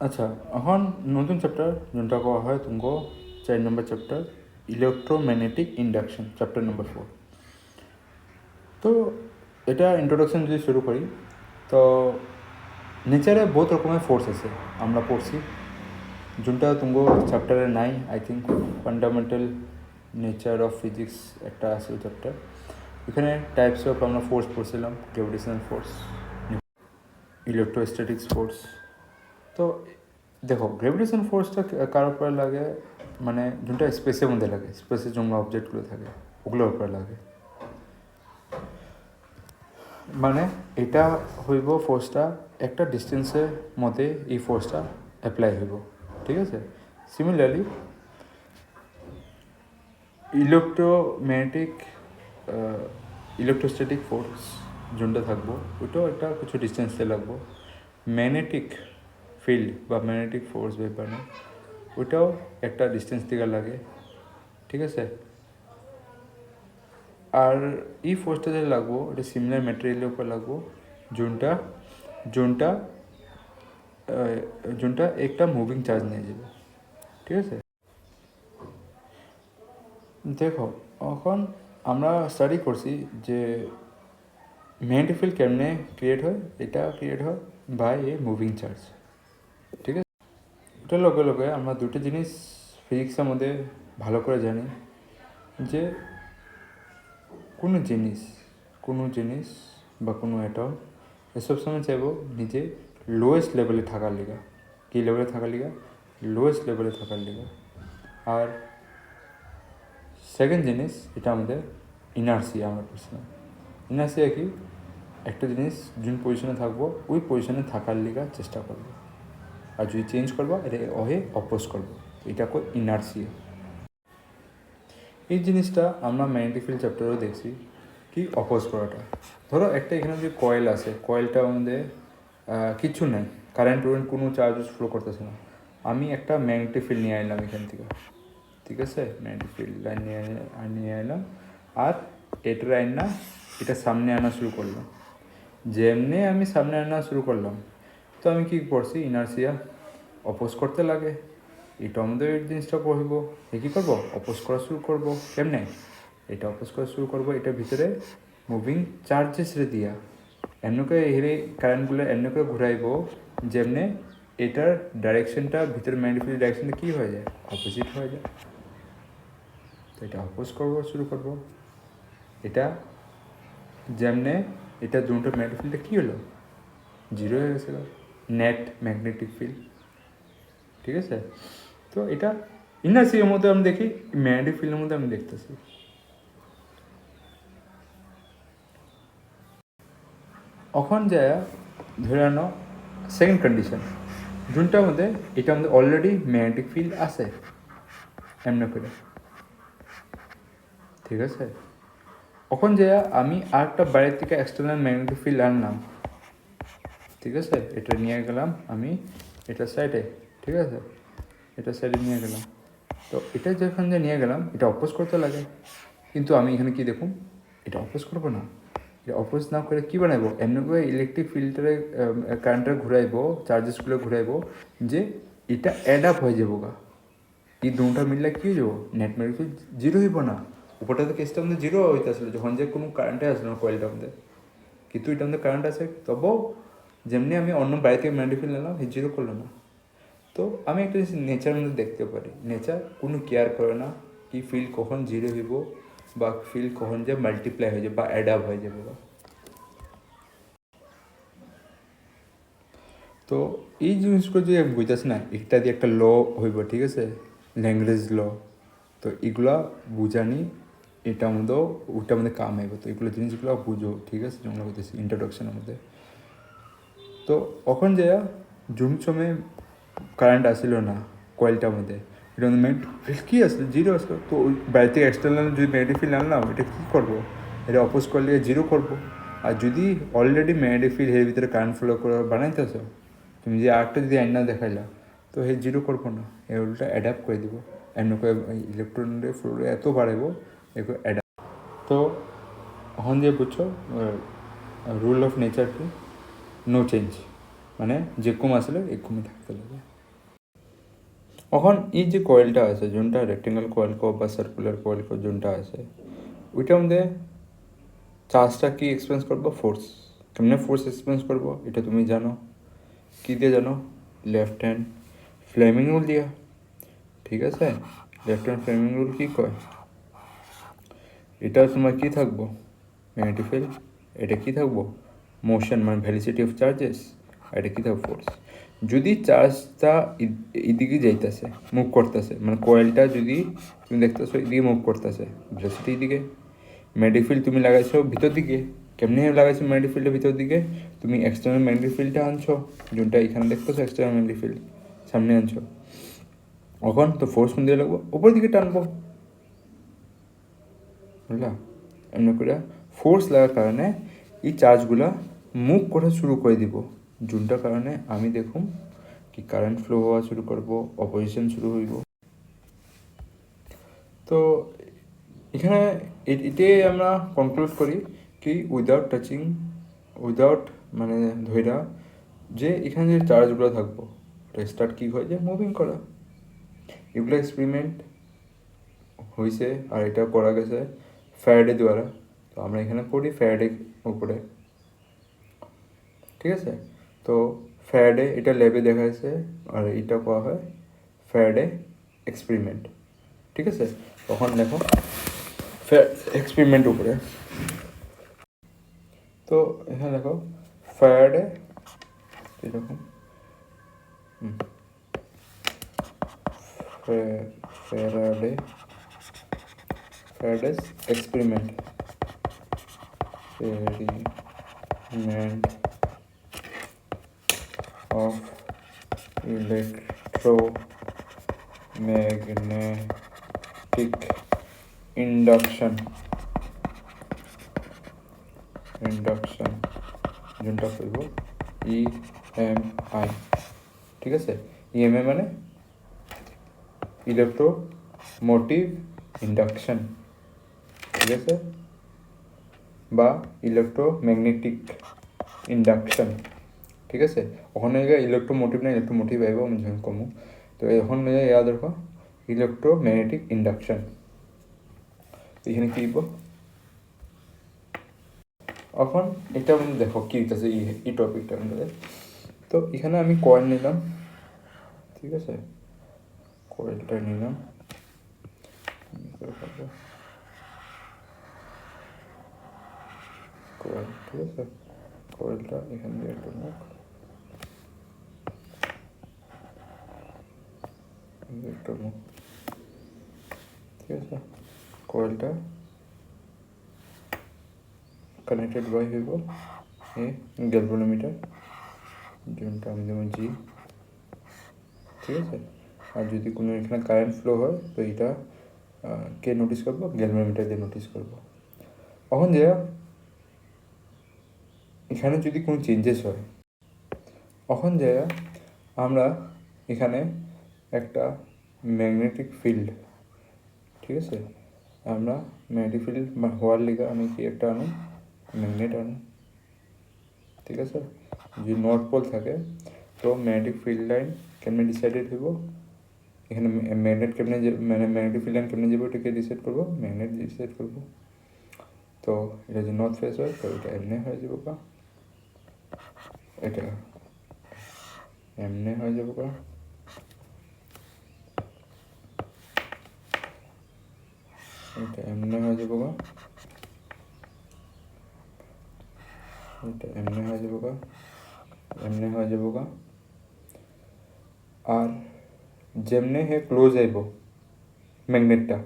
আচ্ছা এখন নতুন চ্যাপ্টার যোনটা কোয়া হয় তুমকো 4 number chapter electromagnetic induction chapter number 4। তো এটা ইন্ট্রোডাকশন যদি শুরু করি তো নেচারে বহুত রকমের ফোর্স আছে আমরা পড়ছি যোনটা তুমকো চ্যাপ্টারে নাই I think fundamental nature of physics একটা আছে চ্যাপ্টার। এখানে টাইপস অফ আমরা ফোর্স পড়ছিলাম, গ্র্যাভিটেশনাল ফোর্স, ইলেকট্রোস্ট্যাটিক্স ফোর্স। তো দেখো গ্র্যাভিটেশন ফোর্সটা কার উপরে লাগে, মানে যোনটা স্পেসের মধ্যে লাগে, স্পেসের জন্য অবজেক্টগুলো থাকে ওগুলোর উপরে লাগে। মানে এটা হইব ফোর্সটা একটা ডিস্টেন্সের মধ্যে এই ফোর্সটা অ্যাপ্লাই হইব, ঠিক আছে। সিমিলারলি ইলেকট্রোম্যাগনেটিক ইলেকট্রোস্ট্যাটিক ফোর্স যোনটা থাকবো ওইটাও একটা কিছু ডিস্টেন্সে লাগবো। ম্যাগনেটিক ফিল্ড বা ম্যাগনেটিক ফোর্স ব্যাপার না, ওইটাও একটা ডিস্টেন্স থেকে লাগে, ঠিক আছে। আর এই ফোর্সটা যে লাগবো এটা সিমিলার ম্যাটেরিয়ালের উপর লাগবো যোনটা যোনটা যোনটা একটা মুভিং চার্জ নিয়ে যাবে, ঠিক আছে। দেখো এখন আমরা স্টাডি করছি যে ম্যাগনেটিক ফিল্ড কেমনে ক্রিয়েট হয়, এটা ক্রিয়েট হয় বাই এ মুভিং চার্জ, ঠিক আছে। ওটার লগে লগে আমরা দুটো জিনিস ফিজিক্সের মধ্যে ভালো করে জানি যে কোনো জিনিস বা কোনো অ্যাটম এসব সময় চাইব নিজে লোয়েস্ট লেভেলে থাকার লিগা। কী লেভেলে থাকার লিগা? লোয়েস্ট লেভেলে থাকার লিগা। আর সেকেন্ড জিনিস এটা আমাদের ইনার্সিয়া, আমরা পড়ছিলাম। ইনার্সিয়া কি? একটা জিনিস যোন পজিশনে থাকবো ওই পজিশনে থাকার লিগা চেষ্টা করবো, আর যদি চেঞ্জ করবো এটা ওহে অপোজ করবো, এটা কো ইনার্সিয়া। এই জিনিসটা আমরা ম্যাগনেটিক ফিল্ড চ্যাপ্টারেও দেখছি কি অপোজ করাটা। ধরো একটা এখানে যে কয়েল আছে, কয়েলটার মধ্যে কিছু নেই, কারেন্ট কোনো চার্জ ফ্লো করতেছে না। আমি একটা ম্যাগনেটিক ফিল্ড নিয়ে আনলাম এখান থেকে, ঠিক আছে। ম্যাগনেটিক ফিল্ড লাইন নিয়ে আনলাম আর এটার আইনা এটা সামনে আনা শুরু করলাম। যেমনি আমি সামনে আনা শুরু করলাম তো আমি কী করছি, ইনার্সিয়া অপোজ করতে লাগে। এটা আমাদের এই জিনিসটা পড়ব, কী করবো, অপোজ করা শুরু করবো। কেমনে এটা অপোজ করা শুরু করবো? এটার ভিতরে মুভিং চার্জেস রে দিয়া এমনকে হেরে কারেন্টগুলো এমনকে ঘুরাইব যেমনে এটার ডাইরেকশনটা ভিতরে ম্যাগনেটিক ডাইরেকশনটা কী হয়ে যায়, অপোজিট হয়ে যায়। তো এটা অপোজ করবো শুরু করবো। এটা যেমনে এটা দুটো ম্যাগনেটিক ফিল্ডটা কী হলো, জিরো হয়ে গেছিল, নেট ম্যাগনেটিক ফিল্ড, ঠিক আছে। তো এটা ইনার্সিয়ার মধ্যে আমি দেখি, ম্যাগনেটিক ফিল্ডের মধ্যে আমি দেখতেছি। এখন যায় ধরে আনো সেকেন্ড কন্ডিশন যোনটার মধ্যে এটার মধ্যে অলরেডি ম্যাগনেটিক ফিল্ড আছে এমনি করে, ঠিক আছে। এখন যে আমি আরেকটা বাইরের থেকে এক্সটার্নাল ম্যাগনেটিক ফিল্ড আনলাম, ঠিক আছে। এটা নিয়ে গেলাম আমি এটার সাইডে, ঠিক আছে, এটার সাইডে নিয়ে গেলাম। তো এটা যখন যে নিয়ে গেলাম এটা অপোজ করতে লাগে, কিন্তু আমি এখানে কি দেখুন, এটা অপোজ করবো না। এটা অপোজ না করে কী বানাইবো, এমনি করে ইলেকট্রিক ফিল্ডটারে কারেন্টটা ঘুরাইবো, চার্জেসগুলো ঘুরাইবো যে এটা অ্যাড আপ হয়ে যাবো গা। এই দুটা মিললে কী হয়ে যাবো, নেট ম্যাগনেটিক ফিল্ড জিরো হইব না। উপরটা তো কেসটা আমাদের জিরো হইতে আসলে যখন যে কোনো কারেন্টে আসলো না কয়েলটার মধ্যে, কিন্তু এটা আমাদের কারেন্ট আছে, তবুও যেমনি আমি অন্য বাইরে থেকে ম্যাগনেটিক ফিল্ড নিলাম এই জিরো করলো না। তো আমি একটা জিনিস নেচার মধ্যে দেখতে পারি, নেচার কোনো কেয়ার করে না কি ফিল্ড কখন জিরো হইব বা ফিল্ড কখন যে মাল্টিপ্লাই হয়ে যাবে বা অ্যাড আপ হয়ে যাবে। তো এই জিনিসগুলো যদি আমি বুঝতেছি না, এটা দিয়ে একটা ল হইব, ঠিক আছে, ল্যাঙ্গুয়েজ ল। তো এগুলা বুঝানি এটার মধ্যেও ওটার মধ্যে কাম হইব। তো এগুলো জিনিসগুলো বুঝো, ঠিক আছে, যেমন বলতেছি ইন্ট্রোডাকশনের মধ্যে। তো এখন যে জুম সময় কারেন্ট আসিল না কয়েলটার মধ্যে, এটা ম্যাগনেটিক ফিল্ড কী আসলো, জিরো আসলো। তো ওই বাইরে থেকে এক্সটার্নাল যদি ম্যাগনেটিক ফিল্ড আনলাম, এটা কী করবো, এটা অপোজ করলে জিরো করবো। আর যদি অলরেডি ম্যাগনেটিক ফিল্ড এর ভিতরে কারেন্ট ফ্লো করে বানাইতেছো, তুমি যে আরেকটা যদি আইনা দেখাইলা তো হে জিরো করবো না, এ উল্টা অ্যাডাপ্ট করে দিব। এমন করে ইলেকট্রনের ফ্লো এত বাড়াইব এগুলো অ্যাডাপ্ট। তো এখন যে বুঝছো রুল অফ নেচার কি, নো চেঞ্জ, মানে যেরকম আসলে এরকমই থাকতে লাগে। এখন এই যে কয়েলটা আছে যোনটা রেক্টেঙ্গল কয়েল কো বা সার্কুলার কয়েল কো যোনটা আছে ওইটার মধ্যে চার্জটা কি এক্সপেরিয়েন্স করবো? ফোর্স। কেমনে ফোর্স এক্সপেরিয়েন্স করবো এটা তুমি জানো? কী দিয়ে জানো? লেফট হ্যান্ড ফ্লেমিং রুল দিয়া, ঠিক আছে? লেফট হ্যান্ড ফ্লেমিং রুল কী কয়? এটা তোমার কী থাকবো? Magnetic field. এটা কী থাকবো? মোশন মানে ভেলোসিটি অফ চার্জেস। আর এটা কী থাকবো? ফোর্স। যদি চার্জটা এদিকে যাইতেছে, মুভ করতেছে, মানে কয়েলটা যদি তুমি দেখতেছো এদিকে মুভ করতেছে, ভেলোসিটি এদিকে। ম্যাগনেটিক ফিল্ড তুমি লাগাইছো ভিতর দিকে। কেমনি লাগাইছো ম্যাগনেটিক ফিল্ডের ভিতর দিকে? তুমি এক্সটার্নাল ম্যাগনেটিক ফিল্ডটা আনছো, যোনটা এখানে দেখতেছো এক্সটার্নাল ম্যাগনেটিক ফিল্ড সামনে আনছো। এখন তো ফোর্স কোন দিয়ে লাগবো? উপর দিকে টানবো, বুঝলা? এমনি করে ফোর্স লাগার কারণে এই চার্জগুলা মুভ করা শুরু করে দিব, যোনটার কারণে আমি দেখুন কি কারেন্ট ফ্লো হওয়া শুরু করবো, অপোজিশন শুরু হইব। তো এখানে এটাই আমরা কনক্লুড করি কি উইদাউট টাচিং, উইদাউট মানে ধৈরা যে এখানে যে চার্জগুলো থাকবো এটা স্টার্ট কী হয় যে মুভিং করা। এগুলো এক্সপেরিমেন্ট হয়েছে আর এটা করা গেছে ফ্যারাডে দ্বারা। তো আমরা এখানে পড়ি ফ্যারাডে উপরে, ঠিক আছে? তো ফ্যারাডে এটা ল্যাবে দেখা গেছে আর এটা করা হয় ফ্যারাডে এক্সপেরিমেন্ট, ঠিক আছে? তখন দেখো এক্সপেরিমেন্ট উপরে, তো এখানে দেখো ফ্যারাডে এরকম Faraday Faraday's experiment of electromagnetic induction যোনটা করব EMI, ঠিক আছে? EMI মানে ইলেকট্রোমোটিভ ইন্ডাকশন, ঠিক আছে? বা ইলেকট্রোম্যাগনেটিক ইন্ডাকশন, ঠিক আছে? ওখানে ইলেকট্রোমোটিভ না ইলেকট্রোমোটিভ আইব আমি যখন কমু। তো এখন ইয়াদ রাখো ইলেকট্রোম্যাগনেটিক ইন্ডাকশন। এখানে কী দিব? এখন এটা দেখো কী হইতেছে এই টপিকটার মধ্যে। তো এখানে আমি কয়েল নিলাম, ঠিক আছে? কয়েলটা নিলাম, কয়েল, ঠিক আছে? কয়েলটা এখান দিয়ে একটা মুখ, একটা মুখ, ঠিক আছে? কয়েলটা কানেক্টেড বাই হইব এ গ্যালভানোমিটার, যোনটা আমি যেমন জি, ঠিক আছে? আর যদি কোনো এখানে কারেন্ট ফ্লো হয় তো এটা কে নোটিস করবো? গ্যালভানোমিটার দিয়ে নোটিস করবো। এখন যে এখানে যদি কোনো চেঞ্জেস হয়, এখন যে আমরা এখানে একটা ম্যাগনেটিক ফিল্ড, ঠিক আছে? আমরা ম্যাগনেটিক ফিল্ড হওয়ার লিগে আমি কি একটা আনো? ম্যাগনেট আনো, ঠিক আছে? যদি নর্থ পোল থাকে তো ম্যাগনেটিক ফিল্ড লাইন কেমনে ডিসাইডেড হইব? এখানে ম্যাগনেট কেমনে মানে ম্যাগনেটিক ফিল্ড লাইন কেমনে যাবে ওটাকে ডিসাইড করবো? ম্যাগনেট ডিসাইড করবো। তো এটা যদি নর্থ ফেস হয় তো এটা এমনি হয়ে যাবো বা এটা এমনি হয়ে যাবো বা এটা এমনি হয়ে যাবো বা এটা এমনি হয়ে যাবো বা এমনি হয়ে যাবো গা। আর যেমনে হে ক্লোজ আইব ম্যাগনেটটা,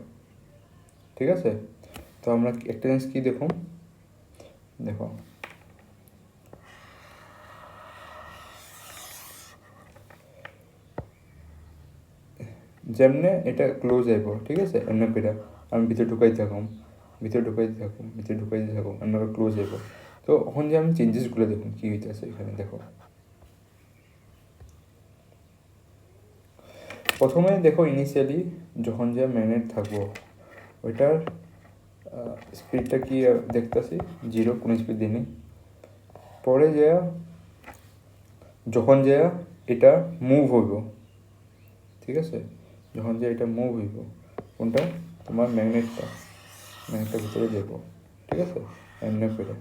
ঠিক আছে? তো আমরা একটা জিনিস কি দেখো, দেখো যেমনে এটা ক্লোজ আইব, ঠিক আছে? এমনি করে আমি ভিতরে ঢুকাইতে থাকুম, ভিতরে ঢুকাইতে থাকুম, ভিতরে ঢুকাইতে থাকুম, এমনি ক্লোজ আইব। তো এখন যে আমি চেঞ্জেসগুলো দেখুন কী হইতেছে এখানে দেখো। প্রথমে দেখো ইনিশিয়ালি যখন যে ম্যাগনেট থাকবো ওইটার স্পিডটা কি দেখতেছি 0, কোনো স্পিড দিই নেই। পরে যে যখন যে এটা মুভ হইব, ঠিক আছে? যখন যে এটা মুভ হইব কোনটা তোমার ম্যাগনেটটা ভিতরে যাব, ঠিক আছে, এমনি করে,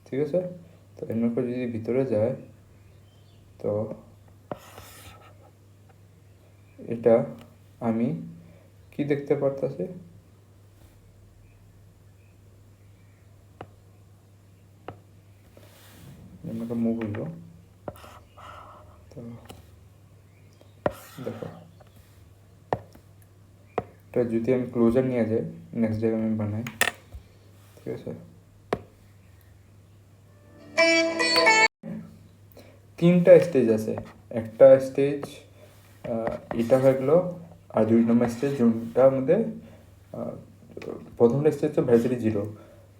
ঠিক আছে। তো এমনি করে যদি ভিতরে যায় তো এটা আমি কি দেখতে পারতাছি, এমনি মুভ হইব। তো দেখো এটা যদি আমি ক্লোজার নিয়ে যাই, নেক্সট ডায়াগ্রাম আমি বানাই, ঠিক আছে। তিনটা স্টেজ আছে, একটা স্টেজ এটা হয়ে গেলো, আর 2 নম্বর স্টেজ যোনটার মধ্যে প্রথমটা স্টেজ তো ভ্যালিসিটি 0,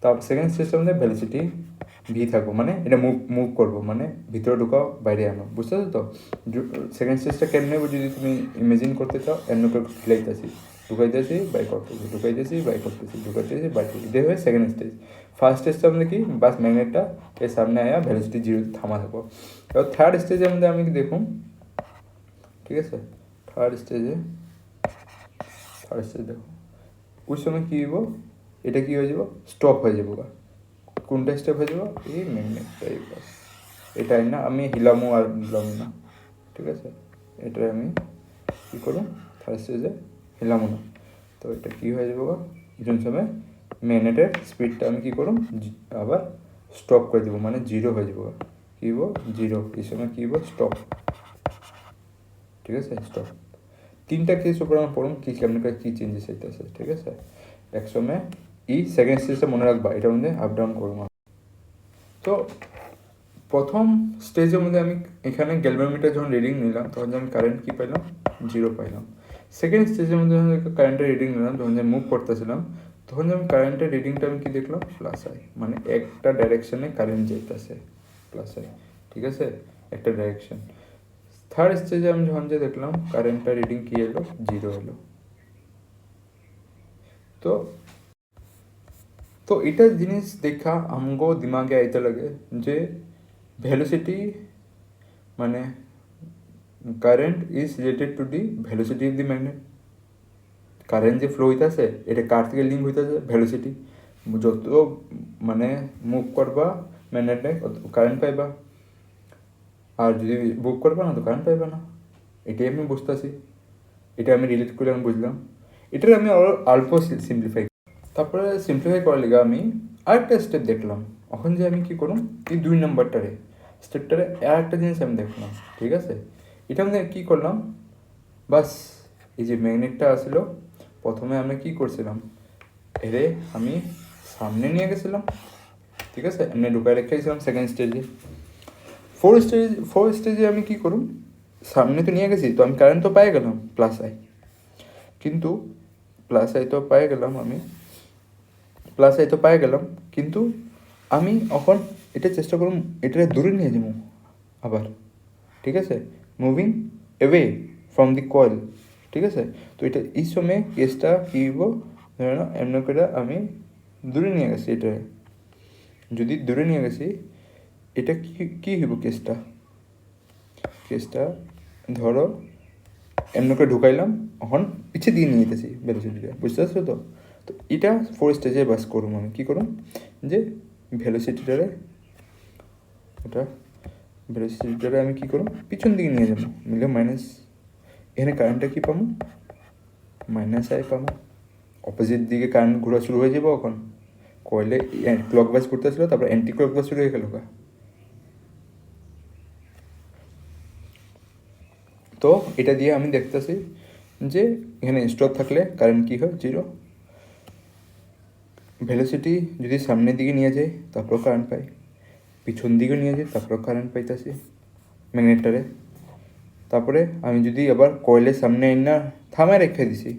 তারপর সেকেন্ড স্টেজটার মধ্যে ভ্যালিসিটি ভি থাকবো, মানে এটা মুভ করবো, মানে ভিতরে ঢুকাও বাইরে আনো, বুঝতে পারছো তো। সেকেন্ড স্টেজটা কেমনে যদি তুমি ইমেজিন করতে চাও, এমন করে ঢুকাইতেছি বাই করতেছি, ঢুকাইতেছি বাই করতেছি, ঢুকাইতেছি বাই করতেছি, এটাই হয় সেকেন্ড স্টেজ। ফার্স্ট স্টেজটা আমাদের কি, বাস ম্যাগনেটটা এর সামনে আয়া ভ্যালিসিটি 0 থামা থাকবো। এবার থার্ড স্টেজের মধ্যে আমি দেখুন, ঠিক আছে, থার্ড স্টেজ দেখো ওই সময় কী হইব, এটা কী হয়ে যাব, স্টপ হয়ে যাবো। কোনটা স্টপ হয়ে যাবো, এই ম্যাগনেটটাই, বাস এটাই না, আমি হিলামও আর হিলামও না, ঠিক আছে। এটা আমি কী করব, থার্ড স্টেজে হিলামও না। তো এটা কী হয়ে যাবো, এই সময় ম্যাগনেটের স্পিডটা আমি কী করব, আবার স্টপ করে দেবো, মানে 0 হয়ে যাবো। কী হবো, 0, এই সময় কী হবো, স্টপ, ঠিক আছে, স্টপ। তিনটা কেস উপর আমার পড়ুন কী কেমন করে কী চেঞ্জেস হইতেছে, ঠিক আছে। একসময় সেকেন্ড স্টেজটা মনে রাখবা, এটার মধ্যে আপ ডাউন করবো। তো প্রথম স্টেজের মধ্যে আমি এখানে গ্যালভানোমিটার যখন রিডিং নিলাম তখন আমি কারেন্ট কী পাইলাম, 0 পাইলাম। সেকেন্ড স্টেজের মধ্যে যখন কারেন্টের রিডিং নিলাম, যখন যে মুভ করতেছিলাম তখন আমি কারেন্টের রিডিংটা আমি কী দেখলাম, প্লাস আই, মানে একটা ডাইরেকশনে কারেন্ট যেতেছে, প্লাস আই, ঠিক আছে, একটা ডাইরেকশন। থার্ড স্টেজে আমি যখন যে দেখলাম কারেন্টটা রিডিং কী এলো, 0 এলো। তো তো এটা জিনিস দেখা আমগো দিমাগে আইতে লাগে যে ভেলোসিটি মানে current is related to the velocity of the magnet. Current যে ফ্লো হইতেছে এটা কার থেকে লিঙ্ক হইতেছে, ভেলোসিটি। যত মানে মুভ করবা ম্যাগনেটে কারেন্ট পাইবা, আর যদি মুভ করবা না তো কারেন্ট পাইবা না। এটাই আমি বুঝতেছি, এটা আমি রিলেট করে আমি বুঝলাম। এটার আমি অল্প সিম্পলিফাই, তারপরে সিম্পলিফাই করার লিগে আমি আরেকটা স্টেপ দেখলাম। এখন যে আমি কী করুন, এই 2 নম্বরটারে স্টেপটারে আর একটা জিনিস আমি দেখলাম, ঠিক আছে। এটা আমি কী করলাম, বাস এই যে ম্যাগনেটটা আসলো, প্রথমে আমি কী করছিলাম, এরে আমি সামনে নিয়ে গেছিলাম, ঠিক আছে, এমনি ঢুকায় রেখেছিলাম সেকেন্ড স্টেজে। ফোর্থ স্টেজে আমি কী করুন, সামনে তো নিয়ে গেছি, তো আমি কারেন্ট তো পাই গেলাম প্লাস আই, কিন্তু প্লাস আই তো পাই গেলাম আমি, প্লাস এই তো পাই গেলাম, কিন্তু আমি এখন এটা চেষ্টা করুন এটা দূরে নিয়ে যাবো আবার, ঠিক আছে, moving away from the coil, ঠিক আছে। তো এটা এই সময় কেসটা কী হইব, ধরে নাও এমন করে আমি দূরে নিয়ে গেছি, এটা যদি দূরে নিয়ে গেছি এটা কী হইব, কেসটা ধরো এমন করে ঢুকাইলাম, এখন পিছিয়ে দিয়ে নিয়ে যেতেছি ভেলোসিটিটা, বুঝতে পারছো তো। তো এটা 4 স্টেজে বাস করুম আমি কী করুম, যে ভেলোসিটিটারে আমি কী করুম, পিছন দিকে নিয়ে যাবো, মিলে মাইনাস, এখানে কারেন্টটা কী পাবো, মাইনাস আই পাবো। অপোজিট দিকে কারেন্ট ঘোরা শুরু হয়ে যাবো, এখন কয়েলে ক্লক ওয়াইজ করতেছিল, তারপর অ্যান্টি ক্লক ওয়াইজ শুরু হয়ে গেল। তো এটা দিয়ে আমি দেখতেছি যে এখানে স্টপ থাকলে কারেন্ট কী হয়, 0। ভেলোসিটি যদি সামনের দিকে নিয়ে যায় তারপরেও কারেন্ট পাই, পিছন দিকে নিয়ে যায় তারপরেও কারেন্ট পাইতেছি ম্যাগনেটটারে। তারপরে আমি যদি আবার কয়েলের সামনে না থামায় রেখে দিছি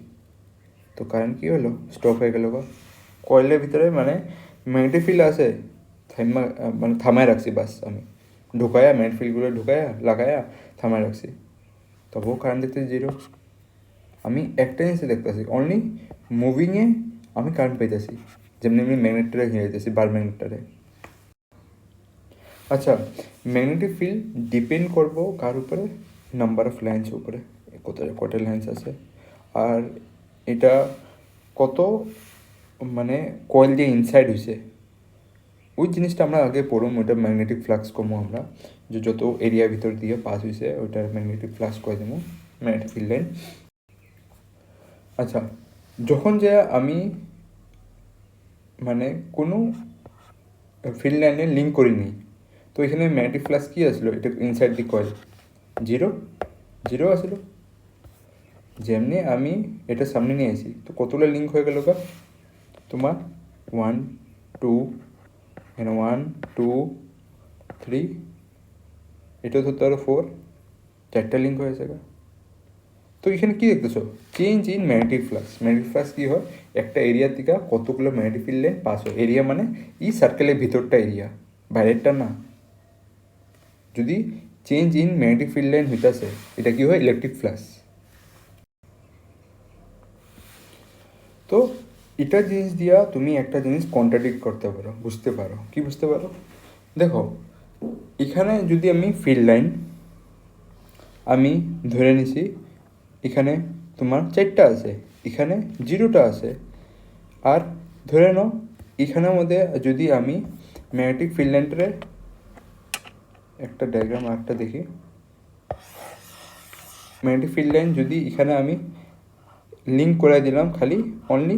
তো কারেন্ট কী হলো, স্টপ হয়ে গেল। কয়েলের ভিতরে মানে ম্যাগনেটিক ফিল্ড আছে, মানে থামায় রাখছি, বাস আমি ঢুকায়া ম্যাগনেটিক ফিল্ডগুলো ঢুকায়া লাগায়া থামায় রাখছি, তবুও কারেন্ট দেখতেছি 0। আমি একটা জিনিসে দেখতেছি, অনলি মুভিংয়ে আমি কারেন্ট পাইতেছি, যেমনি আমি ম্যাগনেটটারে ঘিরে যেতেছি, বার ম্যাগনেটটারে। আচ্ছা, ম্যাগনেটিক ফিল্ড ডিপেন্ড করবো কার উপরে, নাম্বার অফ লাইন্স উপরে। কত লেন্স আছে আর এটা কত মানে কয়েল দিয়ে ইনসাইড হয়েছে ওই জিনিসটা আমরা আগে পড়ুম। ওইটা ম্যাগনেটিক ফ্লাক্স কমো আমরা, যে যত এরিয়া ভিতর দিয়ে পাস হয়েছে ওইটার ম্যাগনেটিক ফ্লাক্স করে দেবো, ম্যাগনেটিক ফিল্ড লাইন। আচ্ছা, যখন যে আমি মানে কোনো ফিল্ড লাইনে লিঙ্ক করিনি, তো এখানে ম্যাগনেটিক ফ্লাক্স কী আসলো, এটা ইনসাইড দি কয়েল জিরো আসলো। যেমনি আমি এটা সামনে নিয়ে আসি তো কতগুলো লিঙ্ক হয়ে গেল বা তোমার 1 2 এখানে 1 2 3, এটা ধরতে পারো 4, 4টা লিঙ্ক হয়েছে গা। তো এখানে কী দেখতেছো, change in magnetic flux. Magnetic flux কী হয়, একটা এরিয়া থেকে কতগুলো ম্যাগনেটিক ফিল্ড লাইন পাস হয়। এরিয়া মানে এই সার্কেলের ভিতরটা এরিয়া, বাইরেরটা না। যদি change in magnetic field line হইতেছে এটা কী হয়, ইলেকট্রিক ফ্লাক্স। তো এটা জিনিস দিয়া তুমি একটা জিনিস কন্ট্রাডিক্ট করতে পারো, বুঝতে পারো। কি বুঝতে পারো, দেখো এখানে যদি আমি ফিল্ড লাইন আমি ধরে নিছি, এখানে তোমার 4টা আছে, এখানে 0টা আছে, আর ধরে নাও এখানের মধ্যে যদি আমি ম্যাগনেটিক ফিল্ড লাইনটারে একটা ডায়াগ্রাম একটা দেখি, ম্যাগনেটিক ফিল্ড লাইন যদি এখানে আমি লিঙ্ক করে দিলাম খালি অনলি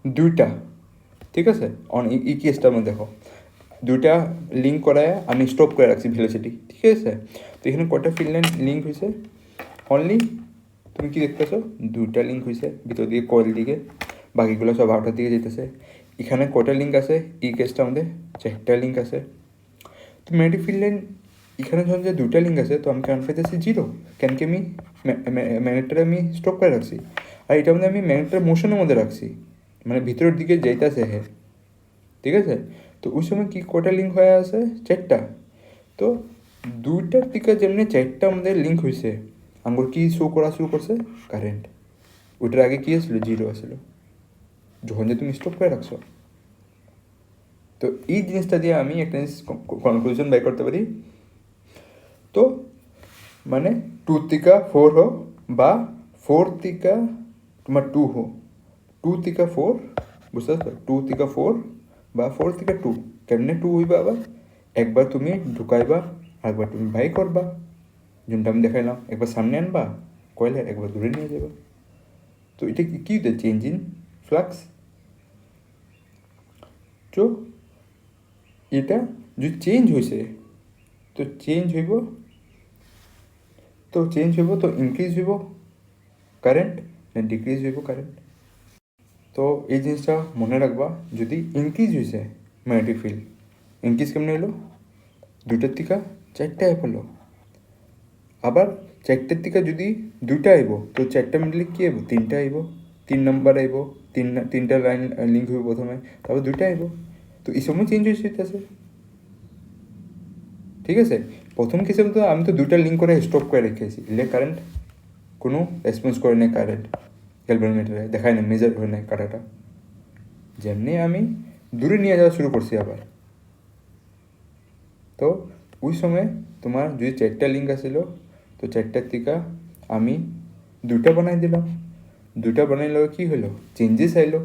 2টা, ঠিক আছে। এই কেসটার মধ্যে দেখো 2টা লিঙ্ক করায় আমি স্টপ করে রাখছি ভেলোসিটি, ঠিক আছে। তো এখানে কটা ফিল্ড লাইন লিঙ্ক হয়েছে, অনলি তুমি কি দেখতেছো 2টা লিঙ্ক হয়েছে ভিতর দিকে কয়েল দিকে, বাকিগুলো সব আউটার দিকে যেতেছে। এখানে কটা লিঙ্ক আছে, এই কেসটার মধ্যে 4টা লিঙ্ক আছে। তো ম্যাগনেটিক ফিল্ড লাইন এখানে যখন যে 2টা লিঙ্ক আছে, তো আমি কারণ পাইতেছি 0, কেন কি আমি ম্যাগনেটটা আমি স্টপ করে রাখছি, আর এটার মধ্যে আমি ম্যাগনেটটা মোশনের মধ্যে রাখছি, মানে ভিতরের দিকে যাইতেছে হে, ঠিক আছে। তো ওই সময় কি কটা লিঙ্ক হয়ে আছে, 4টা। তো 2টার দিকে যেমনি 4টা আমাদের লিঙ্ক হয়েছে, আঙ্গুর কি শো করা শুরু করছে, কারেন্ট। ওইটার আগে কী আসলো, 0 আসলো, যখন যে তুমি স্টপ করে রাখছো। তো এই জিনিসটা দিয়ে আমি একটা জিনিস কনক্লুশন বাই করতে পারি। তো মানে 2 থেকে 4 হো বা 4 থেকে তোমার 2 হো, 2 থেকে 4, বুঝতে পারছো, 2 থেকে 4 বা 4 থেকে 2, কেমনে 2 হইবা, আবার একবার তুমি ঢুকাইবা একবার তুমি বাই করবা, যেটা আমি দেখাইলাম, একবার সামনে আনবা কয়েলের, একবার দূরে নিয়ে যাবা। তো এটা কি চেঞ্জ ইন ফ্লাক্স। তো এটা যদি চেঞ্জ হয়েছে তো চেঞ্জ হইব, তো ইনক্রিজ হইব কারেন্ট না ডিক্রিজ হইব কারেন্ট। তো এই জিনিসটা মনে রাখবা, যদি ইনক্রিজ হয়েছে ম্যাগনেটিক ফিল্ড, ইনক্রিজ কেমনে এলো, 2টার থেকে 4টা হলো, আবার 4টার থেকে যদি 2টা আইব, তো 4টা মিডলে কী আইব, 3টা আইব, 3 নম্বর আইব, 3টা লাইন লিঙ্ক হইব প্রথমে, তারপর 2টা আইব। তো এই সময় চেঞ্জ হয়েছে, ঠিক আছে। প্রথম কেসে তো আমি তো 2টা লিঙ্ক করে স্টপ করে রেখেছি, ইলে কারেন্ট কোনো রেসপন্স করে নেই, কারেন্ট ক্যালকুলেটারে দেখায় না, মেজার হয় নাই কাটাটা। যেমনি আমি দূরে নিয়ে যাওয়া শুরু করছি আবার, তো ওই সময় তোমার যদি 4টা লিঙ্ক আসছিল, তো 4টার থেকে আমি 2টা বানাই দিলাম, 2টা বানাইলে কী হলো, চেঞ্জেস আইলো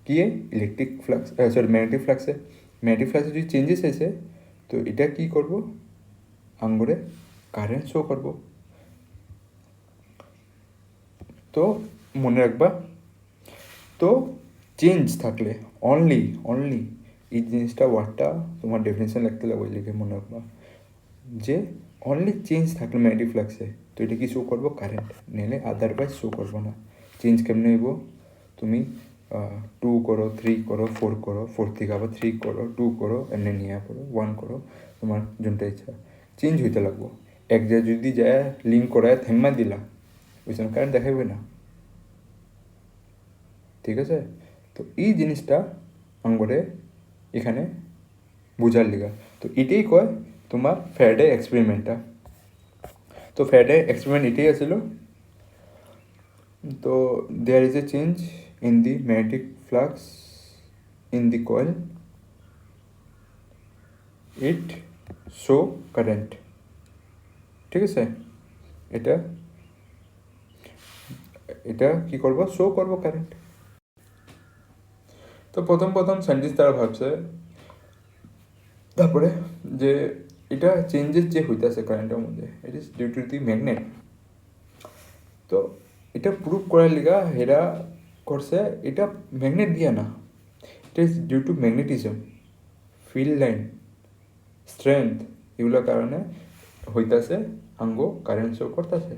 কি ইলেকট্রিক ফ্লাক্স, সরি ম্যাগনেটিক ফ্লাক্সে। ম্যাগনেটিক ফ্লাক্সে যদি চেঞ্জেস এসে, তো এটা কী করবো, আঙ্গুরে কারেন্ট শো করব। তো মনে রাখবা, তো চেঞ্জ থাকলে অনলি এই জিনিসটা ওয়ার্ডটা তোমার ডেফিনেশন লিখতে লাগবে, লিখে মনে রাখবা যে অনলি চেঞ্জ থাকলে ম্যাগনেটিক ফ্লাক্সে, তো এটা কি শো করবো, কারেন্ট, নেলে আদারওয়াইজ শো করবো না। চেঞ্জ কেমনে হইব, তুমি 2 করো, 3 করো, 4 করো, 4 থেকে আবার 3 করো, 2 করো, এমনি নিয়ে করো, 1 করো, তোমার যোনটা ইচ্ছা চেঞ্জ হইতে লাগবো। এক জায়গায় যদি যায় লিঙ্ক করায় থেম্মা দিলা, ওই জন্য কারেন্ট দেখাবে না, ঠিক আছে। তো এই জিনিসটা আঙ্গরে এখানে বুঝার লিগা, তো এটাই কয় তোমার ফ্যারাডে এক্সপেরিমেন্টটা। তো ফ্যারাডে এক্সপেরিমেন্ট এটাই আছিল, তো there is a change in the magnetic flux in the coil, it show current, ঠিক আছে। এটা এটা কি করব, শো করব কারেন্ট। তো প্রথম সায়েন্টিস্ট তারা ভাবছে তারপরে যে এটা চেঞ্জেস যে হইতেছে কারেন্টের মধ্যে, it is due to the magnet. তো এটা প্রুভ করার লিগা এরা করছে এটা ম্যাগনেট দিয়া না, it is due to magnetism, field line, strength, এগুলোর কারণে হইতাছে আঙ্গো কারেন্ট শো করতেছে।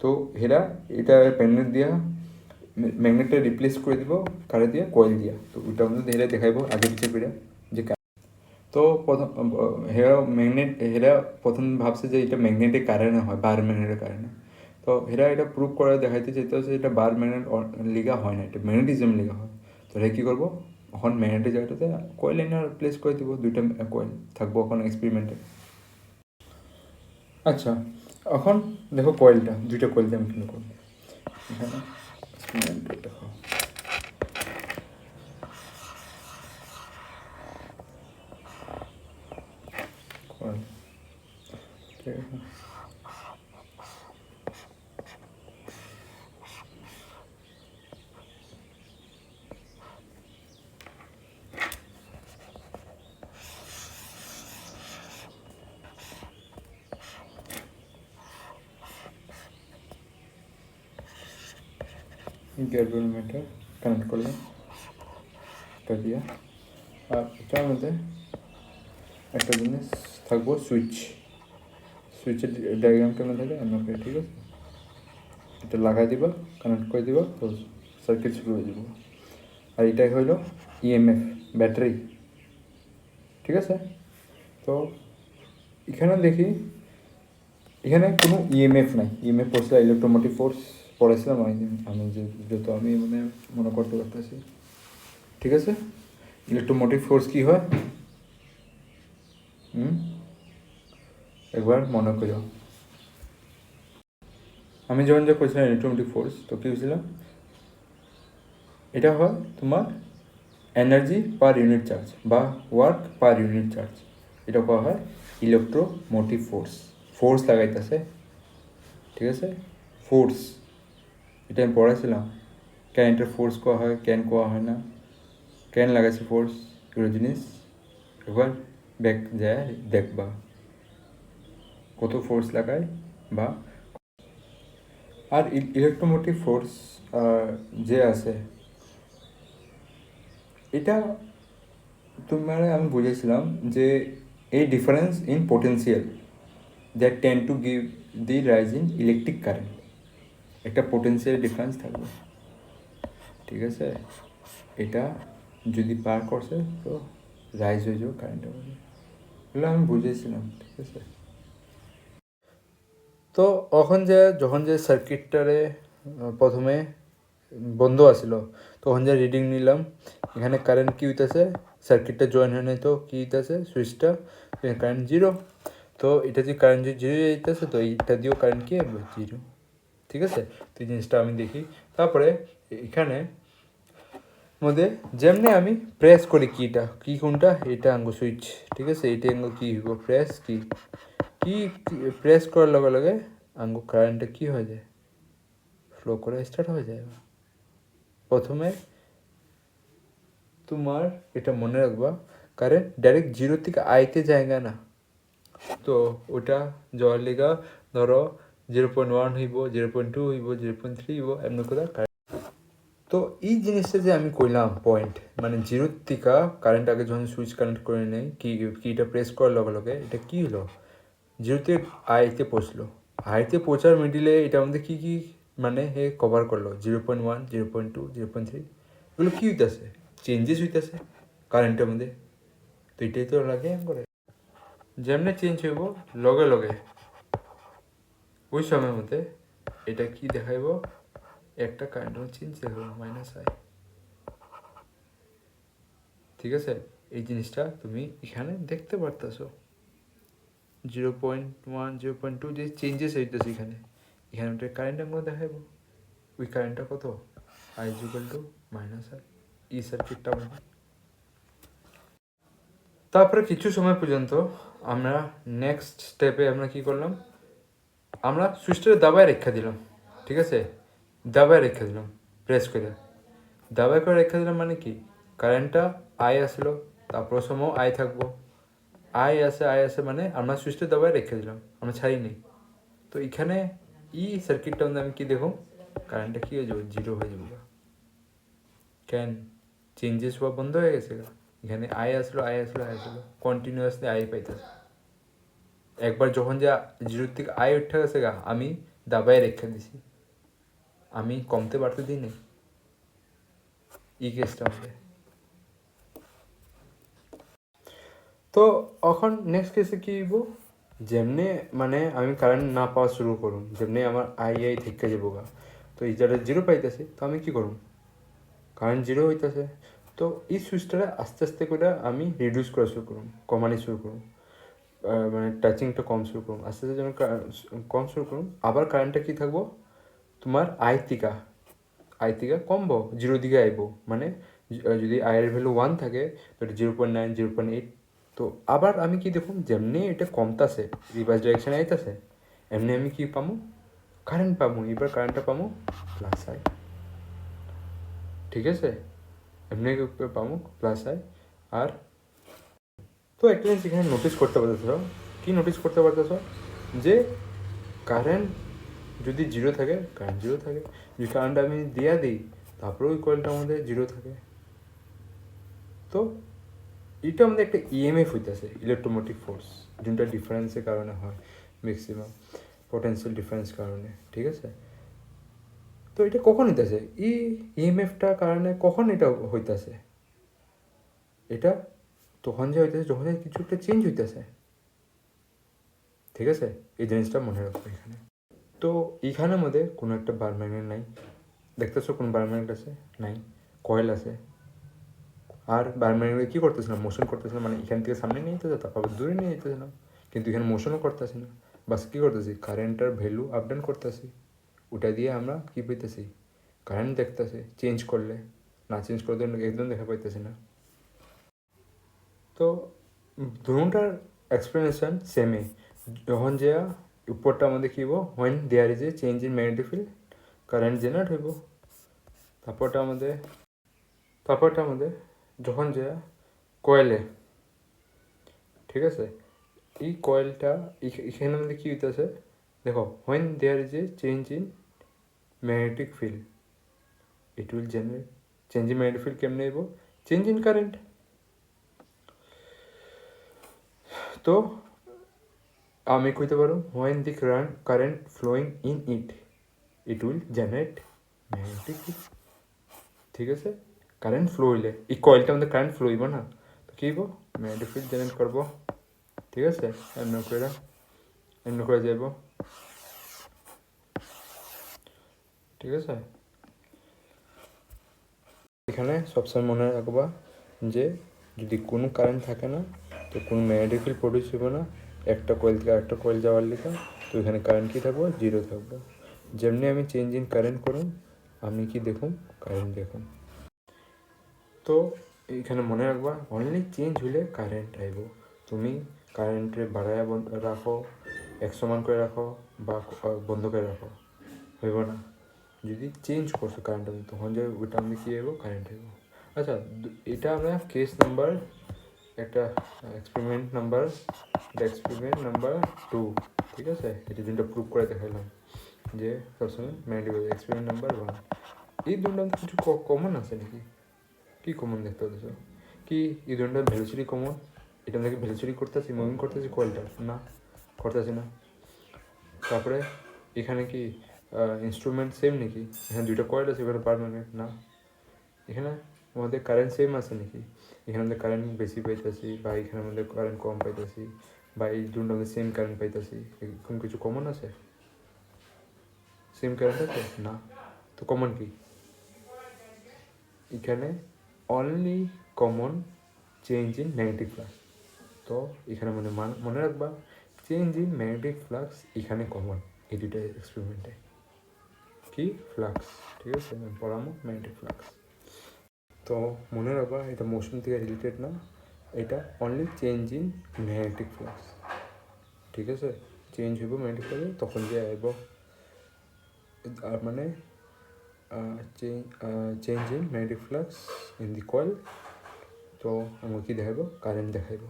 তো এরা এটা ম্যাগনেট দিয়া ম্যাগনেটটা রিপ্লেস করে দিব কারে দিয়া, কয়েল দিয়া। তো ওইটা মধ্যে হেরা দেখাইব আগে পিছিয়ে করে যে। তো প্রথম হেরা প্রথম ভাবছে যে এটা ম্যাগনেটের কারণে হয়, বার ম্যাগনেটের কারণে। তো হেরা এটা প্রুভ করে দেখাইতে চাইতে হচ্ছে এটা বার ম্যাগনেট লিগা হয় না, এটা ম্যাগনেটিজম লিগা হয়। তো এটা কী করবো, এখন ম্যাগনেটের জায়গাটাতে কয়েল এনে প্লেস করে দিব, দুইটা কয়েল থাকবো এখন এক্সপেরিমেন্টে। আচ্ছা, এখন দেখো কয়েলটা, দুইটা কয়েল দিয়ে আমি কিন্তু করবো এখানে এক্সপেরিমেন্টে। দেখো কয়েল, ঠিক আছে। গ্যালভানোমিটার কানেক্ট করলাম এটা দিয়ে, আর এটার মধ্যে একটা জিনিস থাকবো, সুইচের ডায়াগ্রাম কেমন থাকে এমন করে, ঠিক আছে। এটা লাগাই দিবা, কানেক্ট করে দিবা, তো সার্কিট শুরু হয়ে যাব। আর এটাই হইল ইএমএফ, ব্যাটারি, ঠিক আছে। তো এখানে দেখি এখানে কোনো ইএমএফ নাই। ইএমএফ পড়ছিলাম ইলেকট্রোমোটিভ ফোর্স পড়েছিলাম আমি যে যত আমি মানে মনে করতে পারতেছি, ঠিক আছে। ইলেকট্রোমোটিভ ফোর্স কী হয় একবার মনে করো। আমি যখন যে করেছিলাম ইলেকট্রোমোটিভ ফোর্স, তো কী হয়েছিল, এটা হয় তোমার এনার্জি পার ইউনিট চার্জ বা ওয়ার্ক পার ইউনিট চার্জ, এটা করা হয় ইলেকট্রোমোটিভ ফোর্স। ফোর্স লাগাইতেছে, ঠিক আছে, ফোর্স। এটা আমি পড়াইছিলাম কারেন্টের ফোর্স কোয়া হয়, ক্যান কোয়া হয় না, ক্যান লাগাইছে ফোর্স, এগুলো জিনিস একবার ব্যাক যায় দেখবা কত ফোর্স লাগায়। বা আর ইলেকট্রোমোটিভ ফোর্স যে আছে এটা তোমার আমি বুঝেছিলাম যে এই difference in potential that ten to give the rise in electric current, একটা পোটেন্সিয়াল ডিফারেন্স থাকবে, ঠিক আছে। এটা যদি পার করছে তো রাইজ হয়ে যাবে কারেন্টের মধ্যে, এগুলো আমি বুঝেছিলাম, ঠিক আছে। তো যখন যে সার্কিটটারে প্রথমে বন্ধ আসিল, তখন যে রিডিং নিলাম এখানে কারেন্ট কী হইতেছে, সার্কিটটা জয়েন হয় নাই, তো কী হইতেছে সুইচটা কারেন্ট জিরো। তো এটা যে কারেন্ট যে জিরো যাইতেছে, তো এইটা দিয়েও কারেন্ট কি জিরো, ঠিক আছে। তো এই জিনিসটা আমি দেখি। তারপরে এখানে মধ্যে যেমনি আমি প্রেস করি কিটা, কি কোনটা, এটা আঙ্গু সুইচ, ঠিক আছে। এটা আঙ্গু কী হইব, প্রেস কি প্রেস করার লগে লগে আঙ্গু কারেন্টটা কী হয়ে যায়, ফ্লো করে স্টার্ট হয়ে যায়। প্রথমে তোমার এটা মনে রাখবা কারেন্ট ডাইরেক্ট জিরো থেকে আইতে জায়গা না, তো ওটা যাওয়ার লিগা ধরো 0.1 হইব, 0.2 হইব, 0.3 হইব, এমন করে। তো এই জিনিসটা যে আমি কইলাম পয়েন্ট, মানে জিরোর থেকে কারেন্ট আগে যখন সুইচ কানেক্ট করে নেই কিটা প্রেস করার লগে লগে এটা কী হলো, জিরোতে আইতে পৌঁছলো। আইতে পৌঁছার মিডিলে এটা আমাদের কী কী মানে হে কভার করলো, 0.1, 0.2, 0.3, এগুলো কী হইতেছে, চেঞ্জেস হইতেছে কারেন্টের মধ্যে। তো এটাই তো লাগে করে যেমনি চেঞ্জ হইব লগে লগে ওই সময়ের মধ্যে এটা কি দেখাইব, একটা কারেন্টের চেঞ্জ দেখাবো মাইনাস আই, ঠিক আছে। এই জিনিসটা তুমি এখানে দেখতে পারতেছো 0.1, 0.2 যে চেঞ্জেস হইতেছে এখানে ওটা কারেন্ট আমরা দেখাইব, ওই কারেন্টটা কত, I equal to minus I, এই সার্কিটটা আমাদের। তারপরে কিছু সময় পর্যন্ত আমরা নেক্সট স্টেপে আমরা কি করলাম, আমরা সুইচটা দাবায় রেখে দিলাম, ঠিক আছে, দাবায় রেখে দিলাম প্রেস করে, দাবায় করে রেখে দিলাম মানে কি, কারেন্টটা আই আসলো, তারপর সময় আই থাকবো, আই আসে মানে আমরা সুইচটা দাবায় রেখে দিলাম, আমরা ছাড়িনি। তো এখানে সার্কিটটা মধ্যে আমি কি দেখো, কারেন্টটা কি হয়ে যাবে, জিরো হয়ে যাবে। কেন, চেঞ্জেস হওয়া বন্ধ হয়ে গেছে, এখানে আই আসলো কন্টিনিউয়াসলি আই পাইতেছে। একবার যখন যা জিরোর থেকে আই উঠে গেছে আমি দাবায় রেখে দিছি, আমি কমতে বাড়তে দিই নি কেসটা আমাদের। তো এখন নেক্সট কেসে কি হইব, যেমনি মানে আমি কারেন্ট না পাওয়া শুরু করুন, যেমনি আমার আই থেকে যাবো তো এই জায়গায় জিরো পাইতেছি, তো আমি কি করুন, কারেন্ট জিরো হইতেছে, তো এই সুইচটা আস্তে আস্তে করে আমি রিডিউস করা শুরু করুন, কমানি শুরু করুন, মানে টাচিংটা কম শুরু করুন, আস্তে আস্তে যখন কম শুরু করুন, আবার কারেন্টটা কি থাকবো তোমার আই থেকে কমবো, জিরো দিকে আইব, মানে যদি আয়ের ভ্যালু 1 থাকে তো 0.9 0.8, তো আবার আমি কি দেখুন যেমনি এটা কমতাছে রিভার্স ডাইরেকশনে আইতাছে, এমনি আমি কি পামো, কারেন্ট পাবো, এবার কারেন্টটা পাবো প্লাস আই, ঠিক আছে, এমনি পাবো প্লাস আই। আর তো একটা জিনিস এখানে নোটিস করতে পারতেছ, কি নোটিস করতে পারতেছ, যে কারেন্ট যদি জিরো থাকে, কারেন্ট জিরো থাকে, যদি কারেন্ট আমি দিয়া দিই তারপরেও ওই কয়েলটা আমাদের জিরো থাকে, তো এটা আমাদের একটা ইএমএফ হইতেছে, ইলেকট্রোমোটিভ ফোর্স, যেটা ডিফারেন্সের কারণে হয় ম্যাক্সিমাম, পটেন্সিয়াল ডিফারেন্স কারণে, ঠিক আছে। তো এটা কখন হইতেছে, ইএমএফটার কারণে কখন এটা হইতেছে, এটা তখন যে হইতেছে যখন কিছু একটা চেঞ্জ হইতেছে, ঠিক আছে, এই জিনিসটা মনে রাখবো এখানে। তো এইখানের মধ্যে কোনো একটা বার ম্যাগনেট নাই, দেখতেছো কোন বার ম্যাগনেট আছে, নাই, কয়েল আছে, আর বার ম্যাগনেট কী করতেছিলাম, মোশন করতেছিলাম, মানে এখান থেকে সামনে নিয়ে যেতে তারপর দূরে নিয়ে যেতেছিলাম, কিন্তু এখানে মোশনও করতেছি না, বাস কী করতেছি, কারেন্টের ভ্যালু আপ ডাউন করতেছি, ওটা দিয়ে আমরা কী পাইতেছি, কারেন্ট দেখতেছি, চেঞ্জ করলে, না চেঞ্জ করলে একদম দেখা পাইতেছি না। তো দুটার এক্সপ্লেনেশন সেমই, যখন যে উপরটা আমাদের কী হইব, when there is a change in magnetic field current generate হইব, তারপরটা আমাদের যখন যে কয়েলে, ঠিক আছে, এই কয়েলটা এখানে আমাদের কী হইতেছে, দেখো when there is a change in magnetic field it will generate, change in magnetic field কেমনে হইব, চেঞ্জ ইন কারেন্ট। তো আমি কইতে পারো when the current flowing in it will generate magnetic field, ঠিক আছে, কারেন্ট ফ্লো হইলে এই কয়েলটা আমাদের কারেন্ট ফ্লো হইব না, তো কী হইব, ম্যাগনেটিক ফিল্ড জেনারেট করবো, ঠিক আছে, এমন করে যাইব, ঠিক আছে। এখানে সবসময় মনে রাখবা যে যদি কোনো কারেন্ট থাকে না তো কোনো ম্যাগনেটিক ফিল্ড প্রডিউস হবে না, একটা কয়েল থেকে আরেকটা কয়েল যাওয়ার লেখা, তো এখানে কারেন্ট কী থাকবো, জিরো থাকবো। যেমনি আমি চেঞ্জ ইন কারেন্ট করুন, আমি কি দেখুন, কারেন্ট দেখুন। তো এখানে মনে রাখবা অনলি চেঞ্জ হলে কারেন্ট আইব, তুমি কারেন্টে বাড়ায় রাখো, এক সমান করে রাখো বা বন্ধ করে রাখো, হইব না। যদি চেঞ্জ করছো কারেন্ট তখন যে ওইটা আমাদের কী আইব, কারেন্ট আইব। আচ্ছা, এটা আমরা কেস নাম্বার একটা এক্সপেরিমেন্ট নাম্বার 2, ঠিক আছে, এটা দুটো প্রুভ করে দেখাইলাম যে সবসময় ম্যাগনেটিক এক্সপেরিমেন্ট নাম্বার 1, এই দুটো কিছু কমন আছে নাকি, কি কমন দেখতে পাচ্ছ, কি এই দুটো ভেলোসিটি কমন, এটা আমরা কি ভেলোসিটি করতেছি, মুভিং করতেছি কয়েলটা, না করতেছি না। তারপরে এখানে কি ইনস্ট্রুমেন্ট সেম নাকি, এখানে দুইটা কয়েল আছে, এখানে পার ম্যাগনেট না, এখানে আমাদের কারেন্ট সেম আছে নাকি, এখানে আমাদের কারেন্ট বেশি পাইতেছি বা এখানে আমাদের কারেন্ট কম পাইতেছি বা এই দুটো আমাদের সেম কারেন্ট পাইতেছি, এরকম কিছু কমন আছে, সেম কারেন্ট আছে না, তো কমন কি, এখানে only common change in magnetic flux, তো এখানে মনে রাখবা চেঞ্জ ইন ম্যাগনেটিক ফ্লাক্স এখানে কমন, এই দুইটা এক্সপেরিমেন্টে কি ফ্লাক্স, ঠিক আছে, আমি পড়ামো ম্যাগনেটিক ফ্লাক্স। তো মনে রাখবা এটা মোশন থেকে রিলেটেড না, এটা only change in magnetic flux, ঠিক আছে, চেঞ্জ হইব ম্যাগনেটিক ফ্লাক্স তখন যে আইব মানে change in magnetic flux in the coil. তো আমাকে কি দেখাইব? কারেন্ট দেখাইব।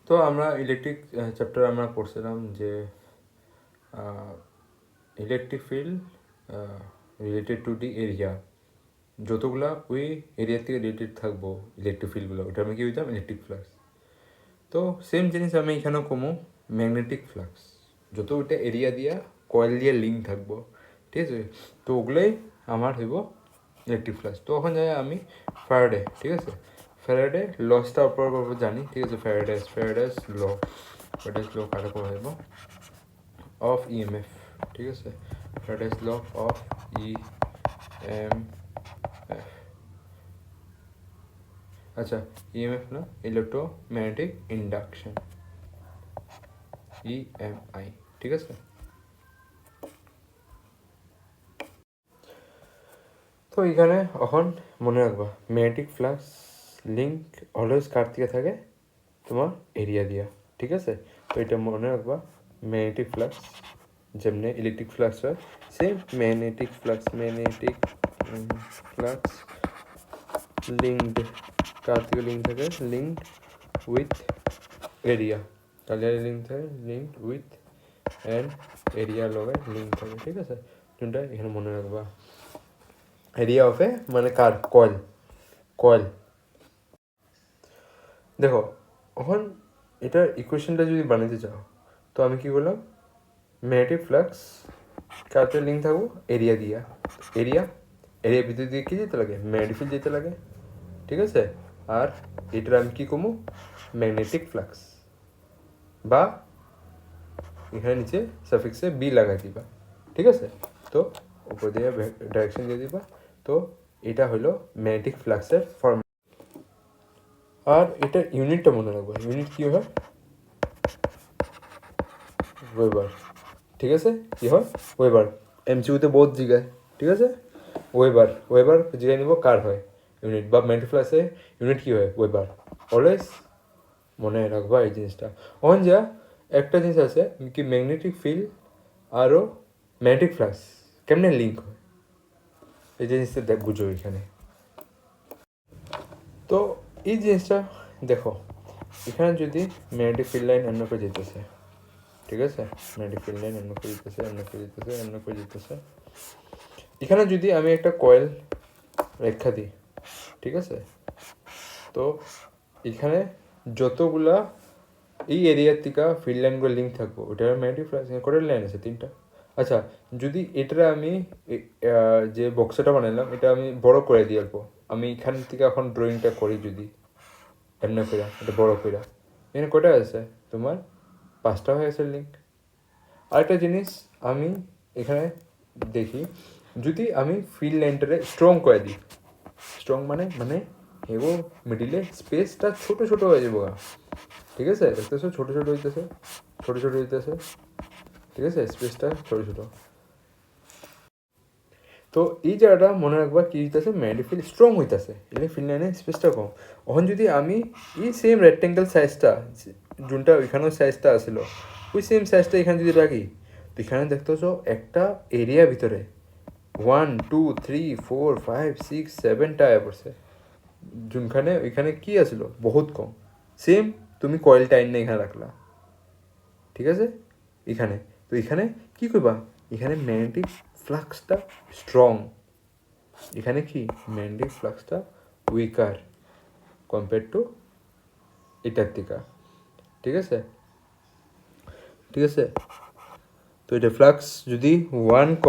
তো আমরা ইলেকট্রিক চ্যাপ্টার আমরা পড়ছিলাম যে electric field related to the area, যতগুলা ওই এরিয়া থেকে রিলেটেড থাকবো ইলেকট্রিক ফিল্ডগুলো, ওটা আমি কি হইতাম? Electric flux. তো সেম জিনিস আমি এখানেও কমো ম্যাগনেটিক ফ্লাক্স, যত ওইটা এরিয়া দিয়া কয়েল দিয়ে লিঙ্ক থাকবো, ঠিক আছে? তো ওগুলোই আমার হইব ইলেকট্রিক ফ্লাক্স। তো ওখানে যাই আমি ফ্যারাডে, ঠিক আছে, ফ্যারাডে লসটা অপর জানি, ঠিক আছে, ফ্যারাডেস ল কাটা করে হইব অফ ইএমএফ, ঠিক আছে, ফ্যারাডেস ল অফ ইএমএফ। আচ্ছা, ইএমএফ না, ইলেকট্রোম্যাগনেটিক ইন্ডাকশন, ইএমআই, ঠিক আছে। তো এখানে এখন মনে রাখবা ম্যাগনেটিক ফ্লাক্স লিঙ্ক অলওয়েজ কার থেকে থাকে? তোমার এরিয়া দিয়া, ঠিক আছে। তো এটা মনে রাখবা ম্যাগনেটিক ফ্লাক্স যেমনি ইলেকট্রিক ফ্লাক্স হয়, সেম ম্যাগনেটিক ফ্লাক্স লিঙ্কড কার থেকে লিঙ্ক থাকে? লিঙ্কড উইথ এরিয়া, তাহলে লিঙ্ক থাকে লিঙ্কড উইথ অ্যান্ড এরিয়া লগে লিঙ্ক থাকে, ঠিক আছে। কোনটা এখানে মনে রাখবা এরিয়া অফ এ মানে কার? কয়েল। দেখো এখন এটার ইকুয়েশনটা যদি বানাতে চাও, তো আমি কি করলাম? ম্যাগনেটিক ফ্লাক্স কারতে লিঙ্ক থাকবো এরিয়া দিয়া, এরিয়া ভিতর দিয়ে কী যেতে লাগে? ম্যাগনেটিক ফিল্ড যেতে লাগে, ঠিক আছে। আর এটার আমি কী কমু? ম্যাগনেটিক ফ্লাক্স, বা এখানে নিচে সাফিক্সে বি লাগাই দিবা, ঠিক আছে। তো উপর দিয়ে ডাইরেকশন দিয়ে দিবা। তো এটা হলো ম্যাগনেটিক ফ্লাক্সের ফর্ম। আর এটার ইউনিটটা মনে রাখবো, ইউনিট কী হয়? ওয়েবার, ঠিক আছে। কী হয়? ওয়েবার। এমসিউতে বহুত জিগায়, ঠিক আছে। ওয়েবার জিগায় নিব কার হয় ইউনিট, বা ম্যাগনেটিক ফ্লাক্সে ইউনিট কী হয়? ওয়েবার। অলওয়েজ মনে রাখবা এই জিনিসটা। অন যা একটা জিনিস আছে কি, ম্যাগনেটিক ফিল্ড আরও ম্যাগনেটিক ফ্লাক্স কেমনে লিঙ্ক হয়, এই জিনিসটা বুঝো এখানে। তো এই জিনিসটা দেখো, এখানে যদি ম্যাগনেটিক ফিল্ড লাইন অন্য করে যেতেছে, ঠিক আছে, ম্যাগনেটিক ফিল্ড লাইন অন্য করে যেতেছে, এখানে যদি আমি একটা কয়েল রেখা দিই, ঠিক আছে, তো এখানে যতগুলা এই এরিয়ার থেকে ফিল্ড লাইনগুলো লিঙ্ক থাকবো, ওটার ম্যাগনেটিক ফ্লাক্স কটার লাইন আছে? 3টা। আচ্ছা, যদি এটা আমি যে বক্সটা বানালাম এটা আমি বড় করে দিয়ে অল্প, আমি এখান থেকে এখন ড্রয়িংটা করি, যদি এমনি করে এটা বড় করে, এখানে কটা আছে? তোমার 5টা হয়ে গেছে লিঙ্ক। আরেকটা জিনিস আমি এখানে দেখি, যদি আমি ফিল্ড লাইনটারে স্ট্রং করে দিই, স্ট্রং মানে এগো মিডিলে স্পেসটা ছোটো হয়ে যাবো, ঠিক আছে, দেখতেছো ছোটো হইতেছে, ঠিক আছে, স্পেসটা ছোটো। তো এই জায়গাটা মনে রাখবা কি হইতেছে? ম্যাগনেটিক ফিল্ড স্ট্রং হইতেছে, এলে ফিল্ড লাইনের স্পেসটা কম। এখন যদি আমি এই সেম রেক্টেঙ্গেল সাইজটা, যোনটা ওইখানেও সাইজটা আসছিল, ওই সেম সাইজটা এখানে যদি রাখি, তো এখানে দেখতেছো একটা এরিয়া ভিতরে 1 2 3 4 5 6 7টা পড়ছে, যোনখানে ওইখানে কি আসলো বহুত কম। সেম তুমি কয়েল টাইন না এখানে রাখলা, ঠিক আছে, এখানে তো এখানে কি করবা? এখানে ম্যাগনেটিক ফ্লাক্সটা স্ট্রং, এখানে কি ম্যাগনেটিক ফ্লাক্সটা উইকার কম্পেয়ার টু এটার থেকে, ঠিক আছে। তো এটা ফ্লাক্স যদি 1 ক,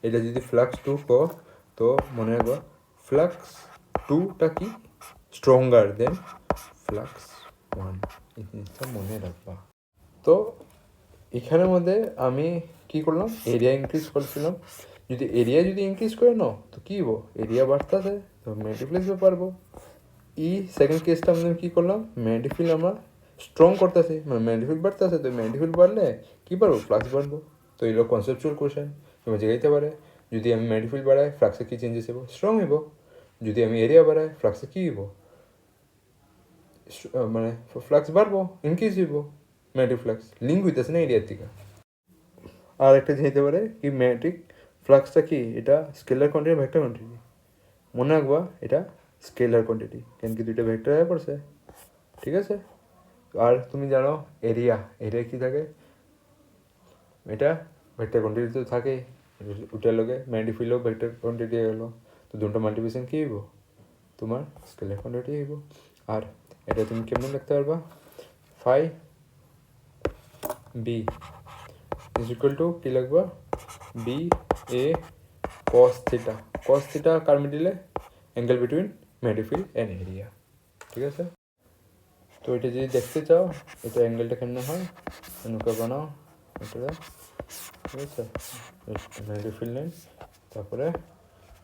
এটা যদি ফ্লাক্স 2 ক, তো মনে রাখবা ফ্লাক্স 2টা কি স্ট্রঙ্গার দেন ফ্লাক্স 1, এই জিনিসটা মনে রাখবা। তো এখানের মধ্যে আমি কি করলাম? এরিয়া ইনক্রিজ করছিলাম। যদি এরিয়া ইনক্রিজ করে নাও, তো কী হবো? এরিয়া বাড়তেছে, তো ম্যাগনেটিক ফিল্ডও পারবো। সেকেন্ড কেসটা আমরা কী করলাম? ম্যাগনেটিক ফিল্ড আমরা স্ট্রং করতেছি, ম্যাগনেটিক ফিল্ড বাড়তেছে, তো ম্যাগনেটিক ফিল্ড বাড়লে কী পারবো? ফ্লাক্স বাড়বো। তো এগুলো কনসেপচুয়াল কোয়েশ্চেন, তুমি জিগাইতে পারে। যদি আমি ম্যাগনেটিক ফিল্ড বাড়াই, ফ্লাক্সে কী চেঞ্জেস হবো? স্ট্রং হইব। যদি আমি এরিয়া বাড়াই, ফ্লাক্সে কী হইব? মানে ফ্লাক্স বাড়বো, ইনক্রিজ হইব। ম্যাগনেটিক ফ্লাক্স লিঙ্ক হইতেছে না এরিয়ার থেকে। আর একটা জিনিস হতে পারে কি ম্যাগনেটিক ফ্লাক্সটা কি, এটা স্কেলার কোয়ান্টিটি ভেক্টর কোয়ান্টিটি, মনে রাখবা এটা স্কেলার কোয়ান্টিটি, কেন কি দুইটা ভেক্টর হয়ে পড়ছে, ঠিক আছে। আর তুমি জানো এরিয়া, এরিয়া কি থাকে, এটা ভেক্টর কোয়ান্টিটি তো থাকে, ওটার লগে ম্যাগনেটিক ফিল্ডও ভেক্টর কোয়ান্টিটি গেলো, তো দুটো মাল্টিপ্লিকেশন কী হইব, তোমার স্কেলার কোয়ান্টিটি হইব। আর এটা তুমি কেমন লিখতে পারবা, phi B is equal to কী লিখবা, B A cos theta, cos theta কার মিডিলে, angle between magnetic field and area, ঠিক আছে। তো এটা যদি দেখতে চাও এটা অ্যাঙ্গেলটা কেমন হয় অনুকা বানাও এটা, ঠিক আছে, ম্যাগনেটিক ফিল্ড লাইন, তারপরে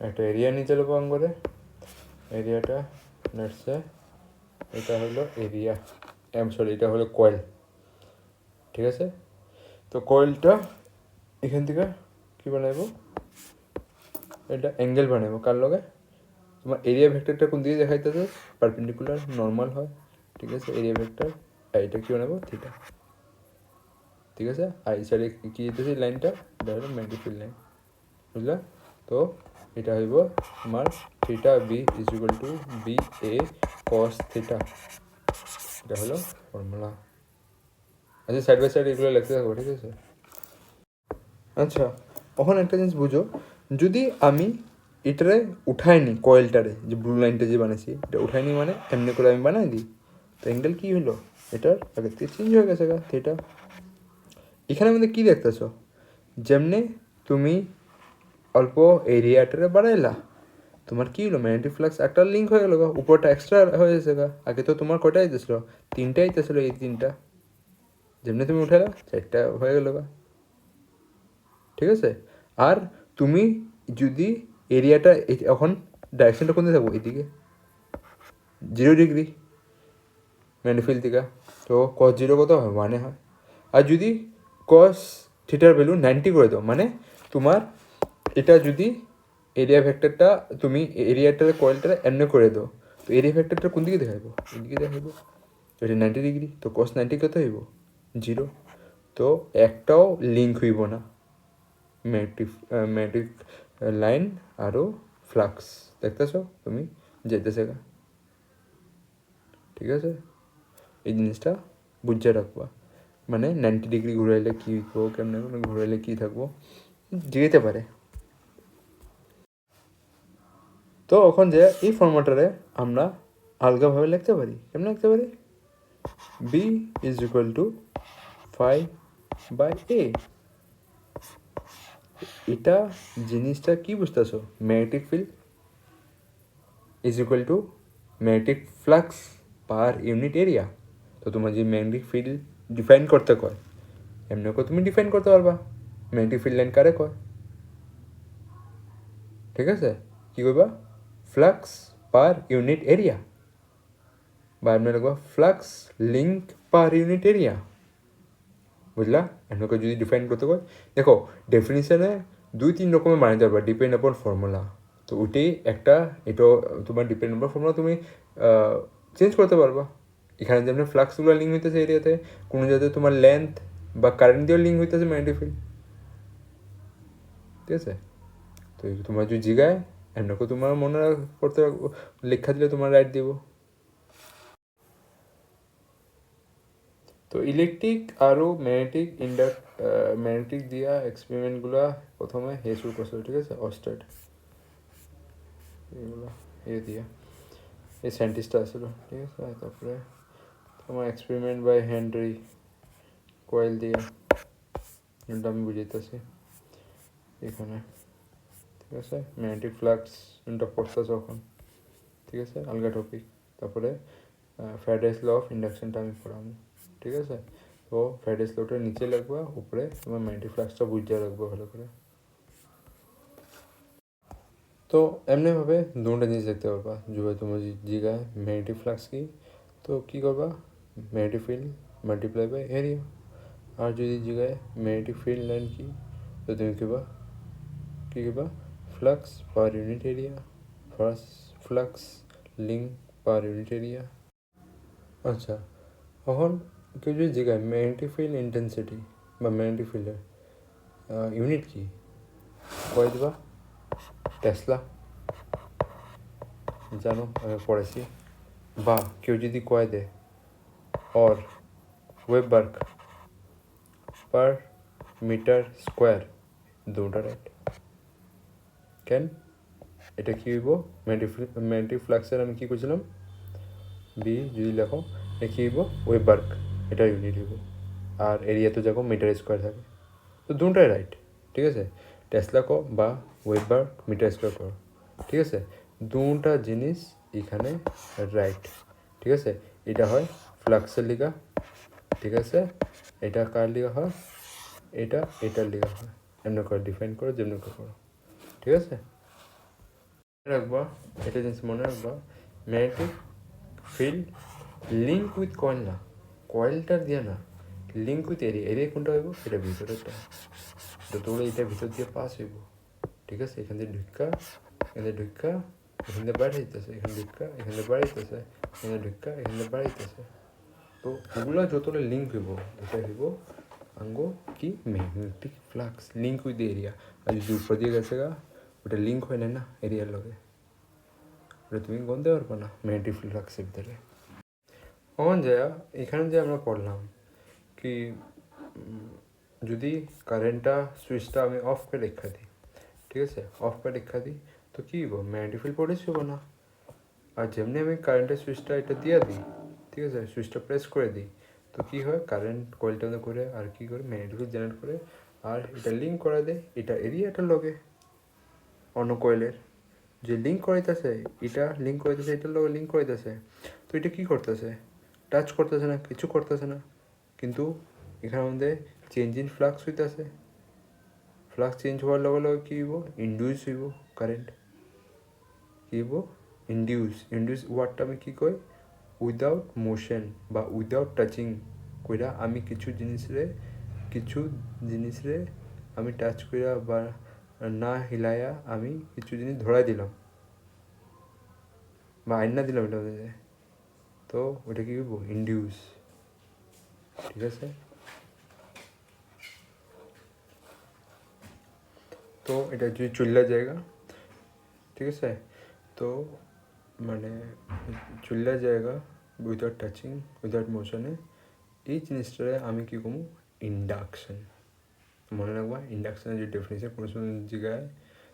একটা এরিয়া নিয়ে চলো কম করে, এরিয়াটা নেটসে এটা হলো এরিয়া, সরি এটা হলো কয়েল, ঠিক আছে। তো কয়েলটা এখান থেকে কী বানাইব, এটা অ্যাঙ্গেল বানাইব কার লগে, তোমার এরিয়া ভেক্টরটা কোন দিকে দেখাইতেছে, পারপেন্ডিকুলার নর্মাল হয়, ঠিক আছে, এরিয়া ভেক্টর, আর এটা কী বানাবো থিটা, ঠিক আছে। আর এই সাইডে কী যেতেছে লাইনটা, এটা হলো ম্যাগনেটিক ফিল্ড লাইন, বুঝলা। তো এটা হইব তোমার theta B is equal to B A cos theta, এটা হলো ফর্মুলা। আচ্ছা সাইড বাই সাইড এগুলো লিখতে থাকবো, ঠিক আছে। আচ্ছা এখন একটা জিনিস বুঝো, যদি আমি এটারে উঠাইনি কয়েলটারে, যে ব্লু লাইনটা যে বানাইছি এটা উঠাইনি মানে এমনি করে আমি বানাই দিই, তো অ্যাঙ্গেল কী হলো, এটার আগের থেকে চেঞ্জ হয়ে গেছে গা থিটা। এখানে আমাদের কী দেখতেছ, যেমনি তুমি অল্প এরিয়াটারে বাড়াইলা, তোমার কী হলো ম্যাগনেটিক ফ্লাক্স একটা লিঙ্ক হয়ে গেলো গা, উপরটা এক্সট্রা হয়ে গেছে গা, আগে তো তোমার কয়টা আইতেছিল, তিনটা আইতেছিল, এই তিনটা যেমনি তুমি উঠাইলা চারটা হয়ে গেলো গা, ঠিক আছে। আর তুমি যদি এরিয়াটা এখন ডাইরেকশনটা কোন দিকে থাকবো, এইদিকে 0 ডিগ্রি ম্যাগনেটিক ফিল্ড থেকে, তো কস 0 কত হয় 1 হয়। আর যদি কস থিটার ভ্যালু 90 করে দাও, মানে তোমার এটা যদি এরিয়া ভেক্টরটা তুমি এরিয়াটার কয়েলটা এমনি করে দাও, তো এরিয়া ভেক্টরটা কোন দিকে দেখাইব, এদিকে দেখাইব, তো এটা 90 ডিগ্রি, তো কস 90 কত হইব 0, তো একটাও লিঙ্ক হইব না ম্যাগনেটিক লাইন আরও ফ্লাক্স, দেখতেছ তুমি যেতেছে গা, ঠিক আছে। এই জিনিসটা বুঝে রাখবা, মানে 90 ডিগ্রি ঘুরাইলে কী হইব, কেমন ঘুরাইলে কী থাকবো যেতে পারে। তো এখন যে এই ফর্মুলাটারে আমরা আলগাভাবে লিখতে পারি, কেমন লিখতে পারি, B is equal to phi by A, এটা জিনিসটা কি বুঝতেছো, magnetic field is equal to magnetic flux per unit area. তো তোমার যে ম্যাগনেটিক ফিল্ড ডিফাইন করতে কয় এমনি করে তুমি ডিফাইন করতে পারবা, ম্যাগনেটিক ফিল্ড লাইন কারে কয়, ঠিক আছে। কী করবা, ফ্লাক্স পার ইউনিট এরিয়া, বা এমনি লিখবা flux link per unit area, বুঝলা। এমনি করে যদি ডিফাইন করতে কয়, দেখো ডেফিনিশনে 2-3 রকমের বানাইতে পারবা ডিপেন্ড আপন ফর্মুলা, তো ওইটাই একটা, এটাও তোমার ডিপেন্ড আপন ফর্মুলা তুমি চেঞ্জ করতে পারবা। এখানে যেমন ফ্লাক্সগুলো লিঙ্ক হইতেছে এরিয়াতে, কোনো জায়গায় তোমার লেন্থ বা কারেন্ট দিয়েও লিঙ্ক হইতেছে ম্যাগনেটিক ফিল্ড, ঠিক আছে। তো তোমার যদি জিগায় এমনি করে তোমার মনে করতে লেখা দিলে তোমার রাইট দিব। তো ইলেকট্রিক আরও ম্যাগনেটিক দিয়া এক্সপেরিমেন্টগুলো প্রথমে হে শুরু করছিল, ঠিক আছে, অস্টাড এগুলো দিয়া এই সায়েন্টিস্টটা আসলো, ঠিক আছে। তারপরে তোমার এক্সপেরিমেন্ট বাই হেনরি কয়েল দিয়া, এটা আমি বুঝাইতেছি এখানে, ঠিক আছে। ম্যাগনেটিক ফ্লাক্স এটা পড়তেছে যখন, ঠিক আছে, আলগা টপিক। তারপরে ফ্যারাডেস ল অফ ইন্ডাকশনটা আমি পড়াবো, ঠিক আছে। তো ফ্যারাডেস লটা নিচে রাখবা, উপরে তোমার ম্যাগনেটিক ফ্লাক্সটা বুঝিয়ে রাখবো ভালো করে। তো এমনিভাবে দুটো জিনিস দেখতে পারবা, যদি তোমার জিগায় ম্যাগনেটিক ফ্লাক্স কি, তো কী করবা, magnetic field multiply by area. আর যদি জিগায় ম্যাগনেটিক ফিল্ড লাইন কি, তো তুমি কী করবা, flux per unit area, first flux link per unit area. আচ্ছা এখন কেউ যদি জিজ্ঞাসা ম্যাগনেটিক ফিল্ড ইন্টেন্সিটি বা ম্যাগনেটিক ফিল্ডের ইউনিট কি, কয়ে দেবা টেসলা, জানো আমি পড়েছি। বা কেউ যদি কয়ে দেয় और ওয়েববার্গ পার মিটার স্কোয়ার, দুটা রাইট। কেন এটা কী হইব ম্যাগনেটিক ফ্লাক্সের আমি কী করছিলাম বি যদি লেখো এটা কী হইব ওয়েববার্গ, এটা ইউনিট হইব। আর এরিয়া তো দেখো মিটার স্কোয়ার থাকে, তো দুটাই রাইট। ঠিক আছে, টেসলা কো বা ওয়েববার্গ মিটার স্কোয়ার করো, ঠিক আছে, দুটা জিনিস এখানে রাইট। ঠিক আছে, এটা হয় ফ্লাক্সের লিগা, ঠিক আছে, এটা কার লিগা হয়, এটা এটার লিগা হয়। এমনি করে ডিফাইন করো যেমনি করে করো, ঠিক আছে। মনে রাখবা এটা জিনিস মনে রাখবা, magnetic field link with coil না, কয়েলটা দিয়ে না, লিঙ্ক উইথ এরিয়া। এরিয়া কোনটা হইব, এটা ভিতরেরটা, তো তোমরা এটা ভিতর দিয়ে পাস হইব। ঠিক আছে, এখান থেকে ঢুকা, এখান থেকে ঢুকা, এখান থেকে বাইরে যেতেছে, এখানে ঢুকা, এখান থেকে বাইরে যেতেছে, এখানে ঢুকা, এখান থেকে বাইরে যেতেছে। তো ওগুলা যতটা লিঙ্ক হইব, এটা হইব আঙ্গো কি magnetic flux link with area. আর যদি উপর দিয়ে গেছে গা, ওটা লিঙ্ক হয় না এরিয়ার লগে, ওটা তুমি গনতে পারবো না ম্যাগনেটিক ফ্লাক্সের ভিতরে। কখন যায় এখানে যে আমরা পড়লাম কি যদি কারেন্টটা সুইচটা আমি অফ করে রেখা দিই, ঠিক আছে, অফ করে রেখা দিই, তো কী হইব ম্যাগনেটিক ফিল্ড প্রডিউস হবো না। আর যেমনি আমি কারেন্টের সুইচটা এটা দিয়ে দিই, ঠিক আছে, সুইচটা প্রেস করে দিই, তো কী হয় কারেন্ট কয়েলটা করে আর কী করে ম্যাগনেটিক ফিল্ড জেনারেট করে, আর এটা লিঙ্ক করা দেয় এটা এরিয়াটার লগে অন্য কয়েলের যে লিঙ্ক করাইতেছে, এটা লিঙ্ক করাইতেছে, এটার লগে লিঙ্ক করাইতেছে। তো এটা কী করতেছে, টাচ করতেছে না, কিছু করতেছে না, কিন্তু এখানে আমাদের চেঞ্জ ইন ফ্লাক্স হইতেছে। ফ্লাক্স চেঞ্জ হওয়ার লগে লগে কী হইব, ইন্ডিউস হইব কারেন্ট। কী হইব, ইন্ডিউস ওয়ার্ডটা আমি কী কই, উইদাউট মোশন বা উইদাউট টাচিং কইরা আমি কিছু জিনিসরে আমি টাচ কইরা বা না হিলাইয়া আমি কিছু জিনিস ধরাই দিলাম বা আইনা দিলাম এটা, তো ওটা কী হইব ইন্ডিউস। ঠিক আছে, তো এটা যদি চুল্লা জায়গা, ঠিক আছে, তো মানে চুল্লা জায়গা উইদাউট টাচিং উইদাউট মোশনে, এই জিনিসটারে আমি কী কমু ইন্ডাকশন। মনে রাখবা ইন্ডাকশনের যে ডেফিনেশন কোনো সময় জায়গায়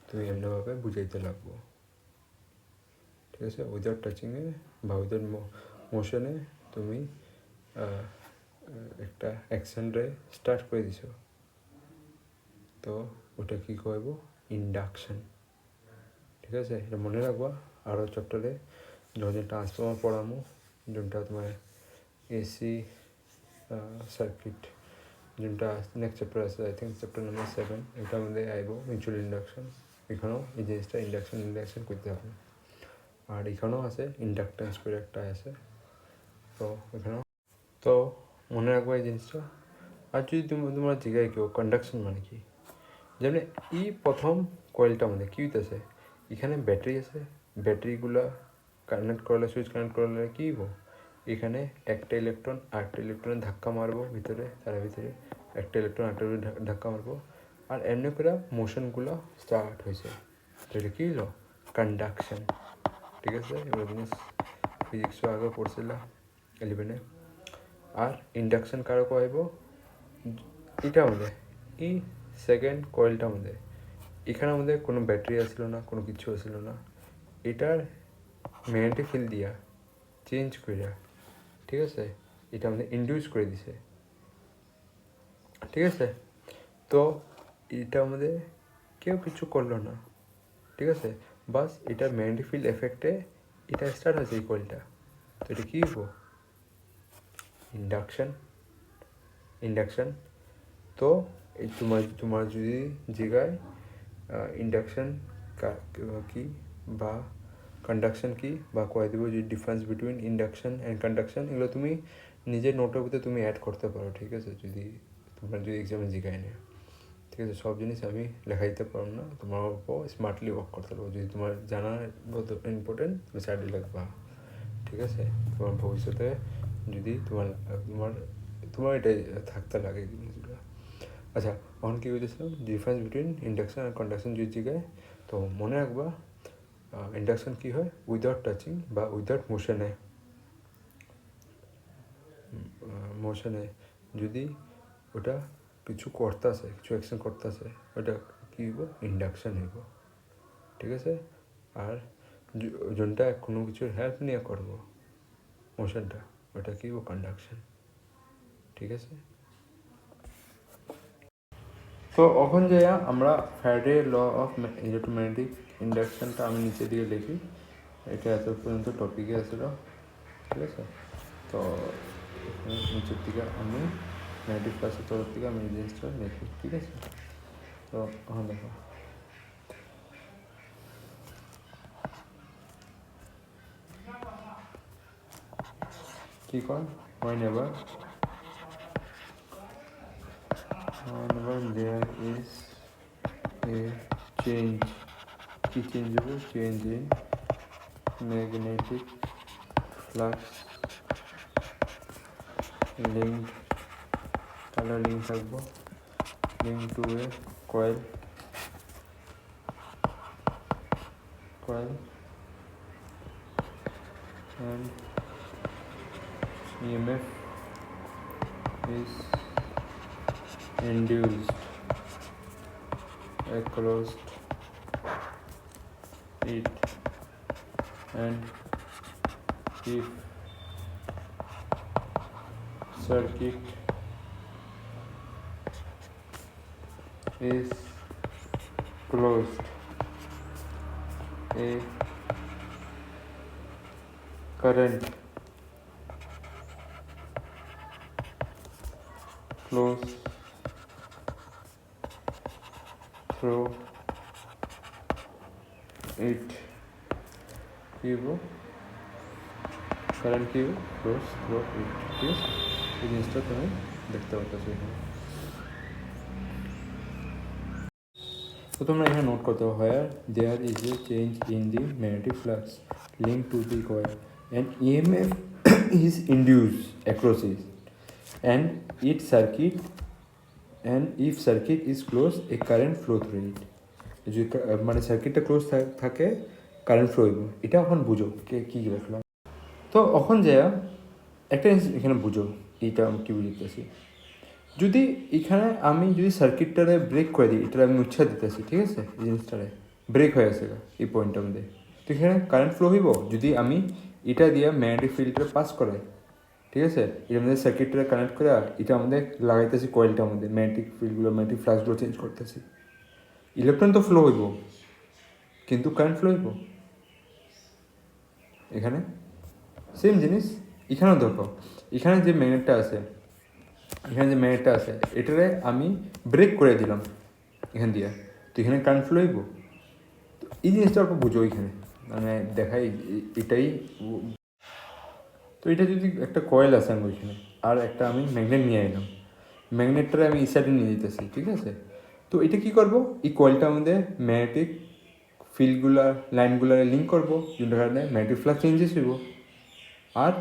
তুমি এমনিভাবে বুঝাইতে লাগবো। ঠিক আছে, উইদাউট টাচিংয়ে বা উইদাউট মোশনে তুমি একটা অ্যাকশনরে স্টার্ট করে দিছো, তো ওটা কী কইব ইন্ডাকশন। ঠিক আছে, এটা মনে রাখবা। আরও চ্যাপ্টারে যখন ট্রান্সফর্মার পড়ামো, যেটা তোমার এসি সার্কিট, যেটা নেক্সট চ্যাপ্টার আছে আই থিঙ্ক চ্যাপ্টার নাম্বার 7, এটা আমাদের আইব মিউচুয়াল ইন্ডাকশন। এখানেও এই জিনিসটা ইন্ডাকশন করতে হবে। আর এখানেও আছে ইন্ডাকটেন্স করে একটা আছে, তো এখানেও তো মনে রাখবো এই জিনিসটা। আর যদি তোমার জিজ্ঞাসা কেউ কন্ডাকশন মানে কি, যেমন এই প্রথম কয়েলটা আমাদের কী হইতেছে, এখানে ব্যাটারি আছে, ব্যাটারিগুলা কানেক্ট করলে সুইচ কানেক্ট করলে কী হইব, এখানে একটা ইলেকট্রন আরেকটা ইলেকট্রনের ধাক্কা মারবো ভিতরে, তার ভিতরে একটা ইলেকট্রন আরেকটা ধাক্কা মারবো, আর এমনি করে মোশনগুলো স্টার্ট হয়েছে, তো এটা কী হলো কন্ডাকশন। ঠিক আছে, এবার জিনিস ফিজিক্সও আগে পড়ছিলাম 11-এ। আর ইন্ডাকশন কারো কইব, এটা আমাদের এই সেকেন্ড কয়েলটা আমাদের এখানে আমাদের কোনো ব্যাটারি আসছিল না, কোনো কিছু আসছিল না, এটার ম্যাগনেটিক ফিল্ড দিয়া চেঞ্জ করিয়া, ঠিক আছে, এটা আমাদের ইন্ডিউস করে দিছে। ঠিক আছে, তো এটা আমাদের কেউ কিছু করলো না, ঠিক আছে, বাস এটার ম্যাগনেটিক ফিল্ড এফেক্টে এটা স্টার্ট হয়েছে এই কয়েলটা, তো এটা কী হইব ইন্ডাকশন। তো এই তোমার যদি জায়গায় ইন্ডাকশন কি বা কন্ডাকশন কি বা কয়ে দেবো যে difference between induction and conduction, এগুলো তুমি নিজের নোটের ভিতরে তুমি অ্যাড করতে পারো। ঠিক আছে, তোমার যদি এক্সামে জিগায় নেয়, ঠিক আছে, সব জিনিস আমি লেখা দিতে পারবো না, তোমার উপর স্মার্টলি ওয়ার্ক করতে পারবো। যদি তোমার জানা ইম্পর্টেন্ট তুমি সাইডে লিখবা। ঠিক আছে, তোমার ভবিষ্যতে যদি তোমার তোমার এটাই থাকতে লাগে জিনিসগুলো। আচ্ছা, এখন কী বলতেছিলাম, ডিফারেন্স বিটুইন ইন্ডাকশন আর কন্ডাকশন দুই জায়গায়। তো মনে রাখবা, ইন্ডাকশন কী হয় উইদাউট টাচিং বা উইদাউট মোশনে যদি ওটা কিছু করতেছে, কিছু অ্যাকশন করতেছে, ওটা কী হইব, ইন্ডাকশন হইব। ঠিক আছে? আর যোনটা কোনো কিছুর হেল্প নিয়ে করব মোশনটা, ওটা কী হইব, কন্ডাকশন। ঠিক আছে? তো এখন যে আমরা ফ্যারাডে ল অফ ইলেকট্রোম্যাগনেটিক ইন্ডাকশনটা আমি নিচে দিকে লিখি, এটা এত পর্যন্ত টপিকে আসছিল। ঠিক আছে? তো নিচের দিকে আমি ম্যাগনেটিক ফ্লাক্সের তরফ থেকে আমি এই জিনিসটা লিখি। ঠিক আছে? তো এখন দেখো, কী কর whenever there is a change, কি চেঞ্জ হবে, change in magnetic flux link, কালার লিঙ্ক থাকবো, link to a coil and EMF is induced across it, and if circuit is closed, a current flows through it, current flows through it। ঠিক আছে? এই জিনিসটা তুমি দেখতে পাচ্ছ এখানে। তো তোমরা এখানে নোট করতে হবে, where there is a change in the magnetic flux linked to the coil and EMF is induced across it, and if circuit is closed, a current flow through it। যদি মানে সার্কিটটা ক্লোজ থাকে, current flow হইব। এটা এখন বুঝো কী রাখলাম। তো এখন যে একটা জিনিস এখানে বুঝো, এইটা আমি কী বুঝতেছি, যদি এখানে আমি যদি সার্কিটটারে ব্রেক করে দিই, এটা আমি উচ্ছাদ দিতেছি। ঠিক আছে? এই জিনিসটারে ব্রেক হয়ে আছে এই পয়েন্টটার মধ্যে, তো এখানে কারেন্ট ফ্লো হইব যদি আমি এটা দিয়ে ম্যাগনেটিক ফিল্ডটা পাস করে। ঠিক আছে? এটার মধ্যে সার্কিটটা কানেক্ট করে এটা আমাদের লাগাইতেছি কয়েলটার মধ্যে, ম্যাগনেটিক ফিল্ডগুলো, ম্যাগনেটিক ফ্লাক্সগুলো চেঞ্জ করতেছি। ইলেকট্রন তো ফ্লো হইব, কিন্তু কারেন্ট ফ্লো হইব এখানে। সেম জিনিস এখানেও দেখো, এখানে যে ম্যাগনেটটা আছে, এটারে আমি ব্রেক করে দিলাম এখান দিয়ে, তো এখানে কারেন্ট ফ্লো হইব। তো এই জিনিসটা অল্প বুঝো এখানে, মানে দেখাই এটাই। তো এটা যদি একটা কয়েল আছে আমি ওইখানে, আর একটা আমি ম্যাগনেট নিয়ে এলাম, ম্যাগনেটটারে আমি এই সাইডে নিয়ে যেতেছি। ঠিক আছে? তো এটা কী করবো, এই কয়েলটার মধ্যে ম্যাগনেটিক ফিল্ডগুলা, লাইনগুলা লিঙ্ক করবো, যেটার কারণে ম্যাগনেটিক ফ্লাক্স চেঞ্জেস হইব। আর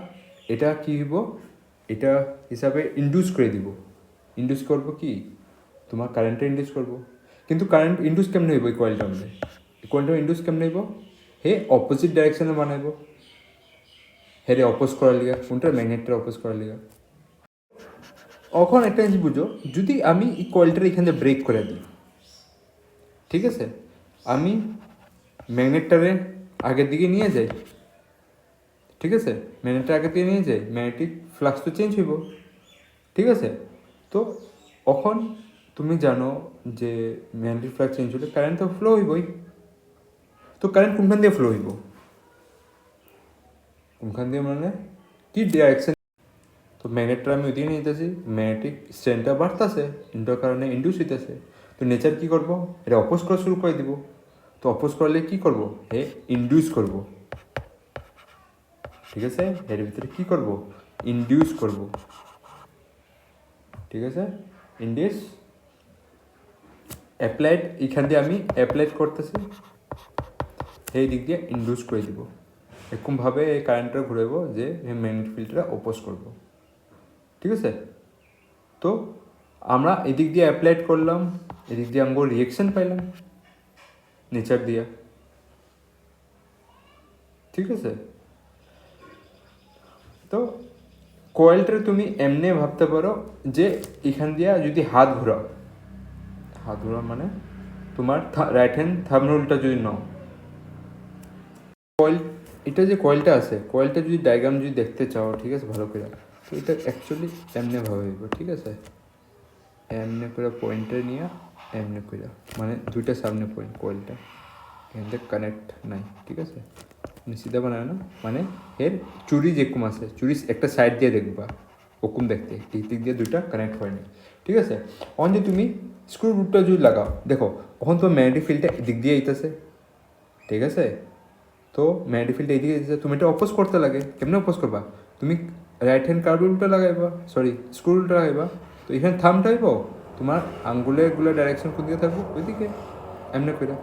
এটা কী হইব, এটা হিসাবে ইন্ডিউস করে দিব। ইন্ডিউস করবো কি, তোমার কারেন্টটা ইন্ডিউস করবো। কিন্তু কারেন্ট ইন্ডিউস কেমন হইব, এই কয়েলটার মধ্যে কয়েলটা ইন্ডিউস কেমন হইব, হে অপোজিট ডাইরেকশনে বানাইব, হেরে অপোজ করার লিগা, কোনটার ম্যাগনেটটা অপোজ করার লিগা। এখন একটা জিনিস বুঝো, যদি আমি এই কয়েলটার এখানে ব্রেক করে দিই, ঠিক আছে, আমি ম্যাগনেটটারে আগের দিকে নিয়ে যাই। ঠিক আছে? ম্যাগনেটটা আগের দিকে নিয়ে যাই, ম্যাগনেটিক ফ্লাক্স তো চেঞ্জ হইব। ঠিক আছে? তো এখন তুমি জানো যে ম্যাগনেটিক ফ্লাক্স চেঞ্জ হলে কারেন্ট তো ফ্লো হইবই। তো কারেন্ট কোনখান দিয়ে ফ্লো হইব, কোনখান দিয়ে মানে কি ডাইরেকশন। তো ম্যাগনেটটা আমি ওইদিকে নিয়ে যেতেছি, ম্যাগনেটিক স্ট্রেনটা বাড়তেছে, ইন্টার কারণে ইন্ডিউস হইতেছে। তো নেচার কী করবো, এটা অপোজ করা শুরু করে দিব। তো অপোজ করলে কী করবো, হে ইন্ডিউস করব। ঠিক আছে? এর ভিতরে কী করব, ইন্ডিউস করব। ঠিক আছে? ইন্ডিউস অ্যাপ্লাইড, এখান দিয়ে আমি অ্যাপ্লাইড করতেছি, এই দিক দিয়ে ইন্ডিউস করে দিব। এরকমভাবে এই কারেন্টটা ঘুরাবো যে ম্যাগনেটিক ফিল্ডটা অপোজ করব। ঠিক আছে? তো আমরা এদিক দিয়ে অ্যাপ্লাইড করলাম, এদিক দিয়ে আমরা রিয়েকশন পাইলাম নেচার দিয়া, ঠিক আছে। তো কয়েলটা তুমি এমনি ভাবতে পারো যে এখান দিয়া যদি হাত ঘোরাও মানে তোমার রাইট হ্যান্ড থাম্ব রুলটা যদি নাও, কয়েল, এটা যে কয়েলটা আছে, কয়েলটা যদি ডায়াগ্রাম যদি দেখতে চাও, ঠিক আছে, ভালো করে, তো এটা অ্যাকচুয়ালি এমনি ভাবে হইব, ঠিক আছে। এমনি করে পয়েন্টে নিয়ে এমনি করে, মানে দুইটা সামনে পয়েন্ট, কয়েলটা এখান থেকে কানেক্ট নাই, ঠিক আছে, সিধা বানায় না, মানে এর চুরি যেরকম আছে, চুরি একটা সাইড দিয়ে দেখবা ওরকম দেখতে, দিক দিয়ে দুইটা কানেক্ট হয়নি, ঠিক আছে। অন যে তুমি স্ক্রু রুটটা যদি লাগাও, দেখো তখন তোমার ম্যাগনেটিক ফিল্ডটা এদিক দিয়ে আইতেছে, ঠিক আছে। তো ম্যাগনেটিক ফিল্ডটা এদিকে আইতেছে, তুমি এটা অপোজ করতে লাগে, কেমনে অপোজ করবা, তুমি রাইট হ্যান্ড কার্ভ রুলটা লাগাইবা, সরি স্ক্রু রুলটা লাগাইবা, তো এখানে থামটা হইব, তোমার আঙ্গুলেরগুলো ডাইরেকশন কোন দিকে থাকবো, ওইদিকে এমনি করে।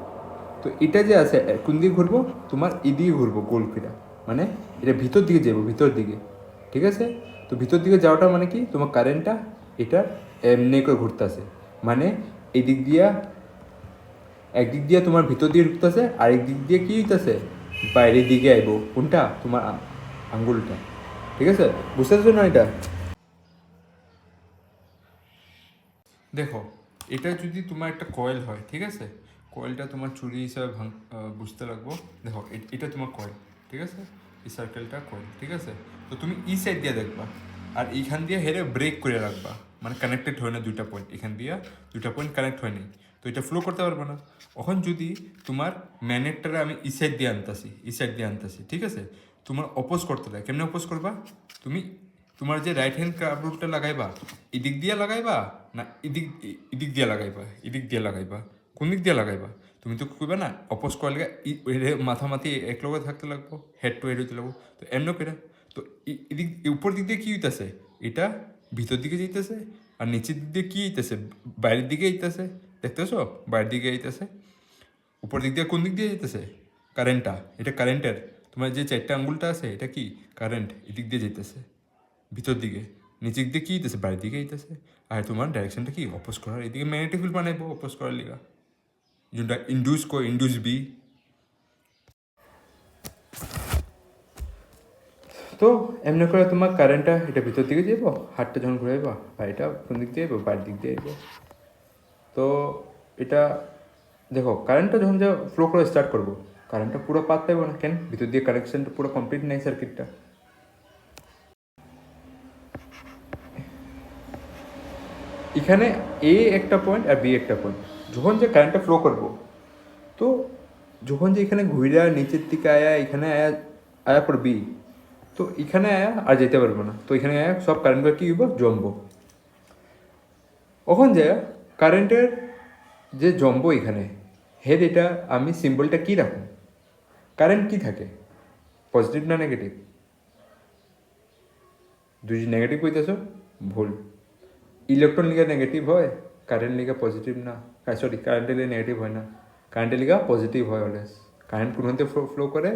তো এটা যে আছে কোন দিকে ঘুরবো, তোমার এদিকে ঘুরবো গোল ফিরা, মানে এটা ভিতর দিকে যাবো, ভিতর দিকে, ঠিক আছে। তো ভিতর দিকে যাওয়াটা মানে কি, তোমার কারেন্টটা এটা এমনি করে ঘুরতেছে, মানে এই দিক দিয়া, একদিক দিয়ে তোমার ভিতর দিয়ে ঢুকতেছে, আরেক দিক দিয়ে কি হইতেছে, বাইরের দিকে আইব, কোনটা, তোমার আঙ্গুলটা, ঠিক আছে, বুঝতে পারছো না এটা। দেখো এটা যদি তোমার একটা কয়েল হয়, ঠিক আছে, কয়েলটা তোমার চুরি হিসাবে বুঝতে লাগবো। দেখো এটা তোমার কয়েল, ঠিক আছে, এই সার্কেলটা কয়েল, ঠিক আছে। তো তুমি এই সাইড দিয়ে দেখবা, আর এইখান দিয়ে হেরে ব্রেক করে রাখবা, মানে কানেক্টেড হয় না দুইটা পয়েন্ট, এখান দিয়ে দুইটা পয়েন্ট কানেক্ট হয়নি, তো এটা ফ্লো করতে পারবে না। এখন যদি তোমার ম্যাগনেটটারে আমি এই সাইড দিয়ে আনতাছি, ঠিক আছে, তোমার অপোজ করতে লাগে, কেমনে অপোজ করবা, তুমি তোমার যে রাইট হ্যান্ড কার্ভটা লাগাইবা, এদিক দিয়ে লাগাইবা না এদিক দিয়ে লাগাইবা, কোন দিক দিয়ে লাগাইবা, তুমি তো কইবা না অপোজ করার লাগে মাথামাতি এক লগে থাকতে লাগবো, হেড টু হেড হইতে লাগবো, তো এমন করে। তো এদিক উপর দিক দিয়ে কী হইতেছে, এটা ভিতর দিকে যাইতেছে, আর নিচের দিক দিয়ে কী হইতেছে, বাইরের দিকে আইতেছে, দেখতেছো, বাইরের দিকে আইতেছে। উপর দিক দিয়ে কোন দিক দিয়ে যেতেছে, কারেন্টটা, এটা কারেন্টের, তোমার যে চারটা আঙ্গুলটা আছে এটা কি কারেন্ট, এদিক দিয়ে যেতেছে ভিতর দিকে, নিচের দিকে কী হইতেছে, বাইরের দিকে হইতেছে, আর তোমার ডাইরেকশনটা কি অপোজ করার, এদিকে ম্যাগনেটিক ফিল্ড বানাইবো অপোজ করার লিগা, যেটা ইন্ডিউস বি। তো এমনি করে তোমার কারেন্টটা এটা ভিতর দিকে যাইব, হাতটা যখন ঘুরাইবা, আর এটা কোন দিক দিয়ে যাইব, বাইরের দিক দিয়ে যাইব। তো এটা দেখো কারেন্টটা যখন যা ফ্লো করে স্টার্ট করবো, কারেন্টটা পুরো পাত পাইব না, কেন, ভিতর দিয়ে কানেকশনটা পুরো কমপ্লিট নেই সার্কিটটা। এখানে এ একটা পয়েন্ট আর বি একটা পয়েন্ট, যখন যে কারেন্টটা ফ্লো করবো, তো যখন যে এখানে ঘুরা নিচের দিকে আয়া, এখানে আয়া পর বি, তো এখানে আয়া আর যেতে পারবো না, তো এখানে আয়া সব কারেন্টগুলো কী হইব, জমবো। ওখান যে কারেন্টের যে জমবো এখানে, হেড এটা আমি সিম্বলটা কী রাখুন, কারেন্ট কি থাকে, পজিটিভ না নেগেটিভ, দুই নেগেটিভ কইতেছ, ভুল, ইলেকট্রন লিগা নেগেটিভ হয়, কারেন্ট লিগা পজিটিভ না, সরি কারেন্টের লিগে নেগেটিভ হয় না, কারেন্টের লিগা পজিটিভ হয় অলওয়েজ। কারেন্ট কোন হতে ফ্লো করে,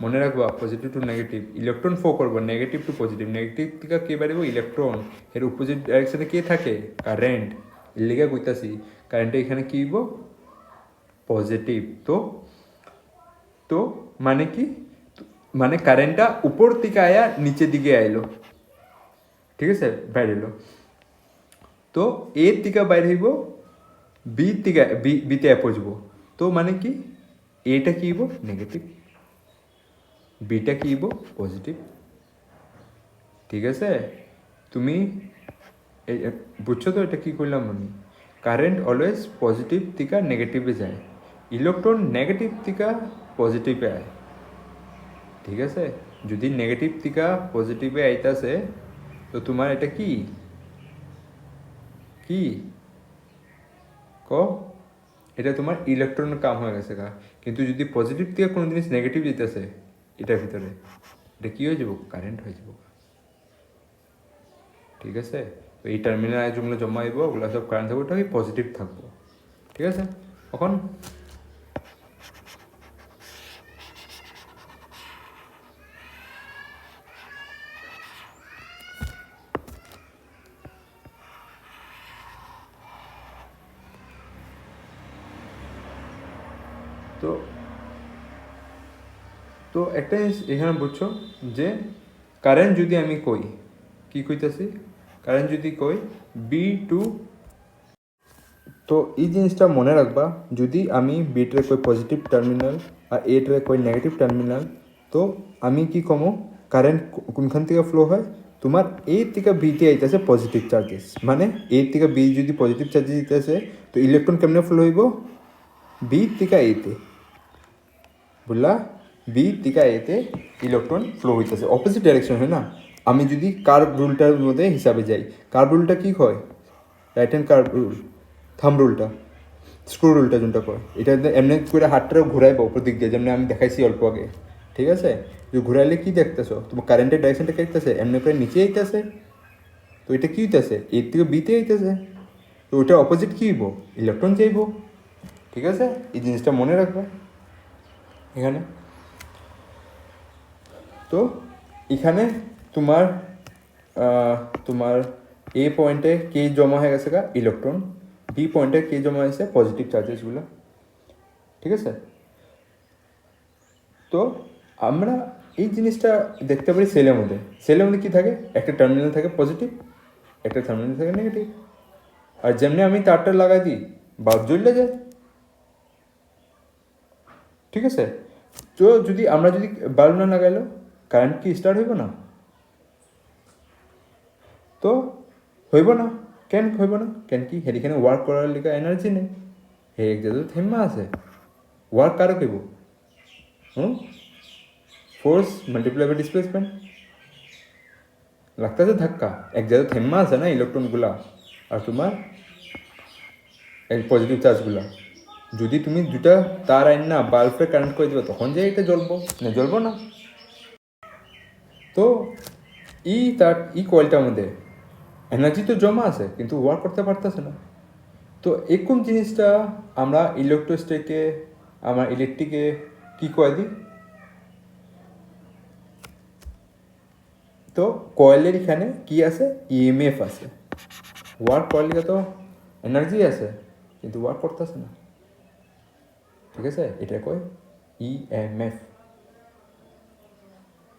মনে রাখবা positive to negative, electron flow করবো নেগেটিভ টু পজিটিভ, নেগেটিভ থেকে কে বাড়িব, ইলেকট্রন, এর অপোজিট ডাইরেকশনে কে থাকে, কারেন্ট, এর লিগা কইতাছি কারেন্টে এখানে কী হইব, পজিটিভ। তো তো মানে কি, মানে কারেন্টটা উপর থেকে আয়া নিচের দিকে আইলো, ঠিক আছে, বাইরে এলো, তো এর থেকে বাইরে হইব, বি থেকে বিতে পৌঁছবো, তো মানে কি, এটা কি হইব নেগেটিভ, বিটা কি হইব পজিটিভ, ঠিক আছে। তুমি বুঝছো তো এটা কি করলাম আমি, কারেন্ট অলওয়েজ পজিটিভ থেকে নেগেটিভে যায়, ইলেকট্রন নেগেটিভ থেকে পজিটিভে আয়, ঠিক আছে। যদি নেগেটিভ থেকে পজিটিভে আইতাছে, তো তোমার এটা কি কি ক, এটা তোমার ইলেকট্রনের কাম হয়ে গেছে গা। কিন্তু যদি পজিটিভ থেকে কোনো জিনিস নেগেটিভ যেতেছে এটার ভিতরে, এটা কী হয়ে যাব, কারেন্ট হয়ে যাব, ঠিক আছে। তো এই টার্মিনাল যেগুলো জমা হইব ওগুলো সব কারেন্ট থাকবো, ওটা পজিটিভ থাকবো, ঠিক আছে। এখন তো তো একটা জিনিস এখানে বুঝছো যে কারেন্ট যদি আমি কই কি কইতাছি, কারেন্ট যদি কই বি টু, তো এই জিনিসটা মনে রাখবা, যদি আমি বিটরে কই পজিটিভ টার্মিনাল আর এটরে কই নেগেটিভ টার্মিনাল, তো আমি কি কমো কারেন্ট কোনখান থেকে ফ্লো হয়, তোমার এ থেকে বিতে আইতেছে পজিটিভ চার্জেস, মানে এ থেকে বি যদি পজিটিভ চার্জেস দিতেছে তো ইলেকট্রন কেমনে ফ্লো হইব বি থেকে এতে, বুঝলা, বি থেকে এতে ইলেকট্রন ফ্লো হইতেছে অপোজিট ডাইরেকশন হয় না। আমি যদি কার্ভ রুলটার মধ্যে হিসাবে যাই, কার্ভ রুলটা কী হয়, রাইট হ্যান্ড কার্ভ রুল, থাম রুলটা, স্ক্রু রুলটা যেটা কয়, এটা এমনি করে হাতটাও ঘুরাইবো উপর দিক দিয়ে, যেমন আমি দেখাইছি অল্প আগে, ঠিক আছে। যে ঘুরাইলে কী দেখতেছো, তোমার কারেন্টের ডাইরেকশনটা কে আইতেছে, এমনি করে নিচে আইতেছে, তো এটা কী হইতেছে এর থেকে বিতে আইতেছে, তো ওইটা অপোজিট কী হইব, ইলেকট্রন চাইব, ঠিক আছে। এই জিনিসটা মনে রাখবে এখানে। তো এখানে তোমার তোমার এ পয়েন্টে কে জমা হয়ে গেছে ইলেকট্রন, বি পয়েন্টে কে জমা হয়েছে পজিটিভ চার্জেসগুলো, ঠিক আছে। তো আমরা এই জিনিসটা দেখতে পারি সেলের মধ্যে কী থাকে, একটা টার্মিনাল থাকে পজিটিভ, একটা টার্মিনাল থাকে নেগেটিভ, আর যেমনি আমি তারটা লাগাই দিই বাল্ব জ্বলে যায়, ঠিক আছে। তো যদি আমরা যদি বাল্ব না লাগাইলো কারেন্ট কি স্টার্ট হইব না, তো হইব না, কেন হইব না, কেন কি এখানে ওয়ার্ক করার লিগে এনার্জি নেই, হে এক জায়গায় থেমা আছে, ওয়ার্ক কারো কইব, ফোর্স মাল্টিপ্লাই বাই ডিসপ্লেসমেন্ট লাগতেছে ধাক্কা, এক জায়গায় থেমা আছে না ইলেকট্রনগুলা আর তোমার এই পজিটিভ চার্জগুলা, যদি তুমি দুটা তার আইন না বাল্বে কারেন্ট করে দিবে তখন যে এটা জ্বলবো না, জ্বলবো না। তো ই কয়েলটার মধ্যে এনার্জি তো জমা আছে কিন্তু ওয়ার্ক করতে পারতেছে না। তো এরকম জিনিসটা আমরা ইলেকট্রোস্ট্যাটে, আমরা ইলেকট্রিকে কী করে দিই, তো কয়েলের এখানে কি আছে ইএমএফ আছে, ওয়ার্ক কয়েলটা তো এনার্জি আছে কিন্তু ওয়ার্ক করতেছে না, ঠিক আছে, এটা কয় ইএমএফ,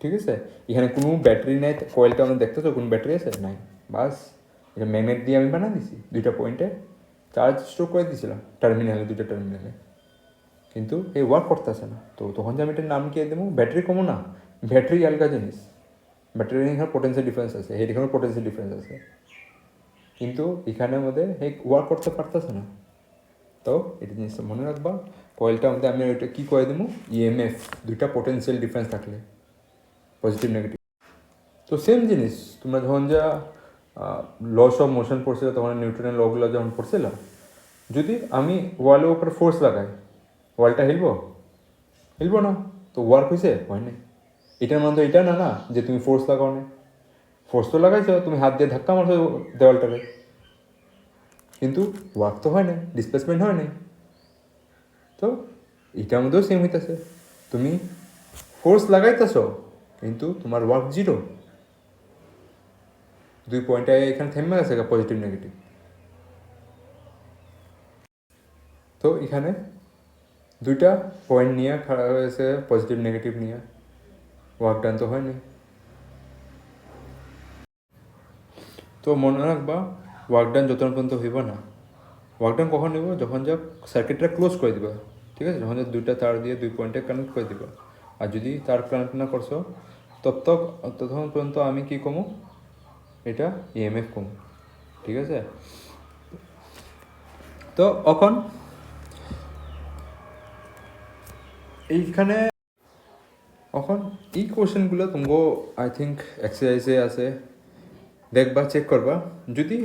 ঠিক আছে। এখানে কোনো ব্যাটারি নাই, কয়েলটা আমরা দেখতেছো কোনো ব্যাটারি আছে নাই, বাস এটা ম্যাগনেট দিয়ে আমি বানিয়ে দিছি, দুইটা পয়েন্টে চার্জ স্টোর করে দিয়েছিলাম টার্মিনালে, দুইটা টার্মিনালে, কিন্তু এই ওয়ার্ক করতেছে না। তো তখন যে আমি এটার নাম কি দেবো, ব্যাটারি কমো না, ব্যাটারি আলগা জিনিস, ব্যাটারি এখানে পোটেন্সিয়াল ডিফারেন্স আছে, এখানে পোটেন্সিয়াল ডিফারেন্স আছে, কিন্তু এখানের মধ্যে এই ওয়ার্ক করতে পারতেছে না। তো এটা জিনিসটা মনে রাখবা, কয়েলটার মধ্যে আমি ওইটা কী করে দেবো ইএমএফ, দুইটা পোটেন্সিয়াল ডিফারেন্স থাকলে পজিটিভ নেগেটিভ। তো সেম জিনিস তোমরা যখন যা লস অফ মোশন পড়ছিল তখন নিউটনের লগুলো যখন পড়ছিল, যদি আমি ওয়ালের উপরে ফোর্স লাগাই ওয়ালটা হিলব না, তো ওয়ার্ক হয়েছে হয়নি। এটার মধ্যে এটা না না যে তুমি ফোর্স লাগাও না, ফোর্স তো লাগাইছো, তুমি হাত দিয়ে ধাক্কা মারছো দেওয়ালটাকে, কিন্তু ওয়ার্ক তো হয় না, ডিসপ্লেসমেন্ট হয় নাই। তো এটার মধ্যেও সেম হইতেছে, তুমি ফোর্স লাগাইতেছ কিন্তু তোমার ওয়ার্ক জিরো, দুই পয়েন্টে এখানে থেমে গেছে পজিটিভ নেগেটিভ। তো এখানে দুইটা পয়েন্ট নিয়ে খাড়া হয়েছে পজিটিভ নেগেটিভ নিয়ে, ওয়ার্ক ডান তো হয়নি। তো মনে রাখবা ওয়ার্ক ডান যত পর্যন্ত হইব না, ওয়ার্ক ডান কখন নেব, যখন যা সার্কিটটা ক্লোজ করে দিবা, ঠিক আছে, যখন যা দুইটা তার দিয়ে দুই পয়েন্টে কানেক্ট করে দিবা। আর যদি তার কানেক্ট না করছো ততক্ষণ পর্যন্ত আমি কি কমো, এটা ইএমএফ কমো, ঠিক আছে। তো এখন এইখানে এখন এই কোশ্চেনগুলো তোমাকে আই থিঙ্ক এক্সারসাইজে আছে, দেখবা চেক করবা, যদি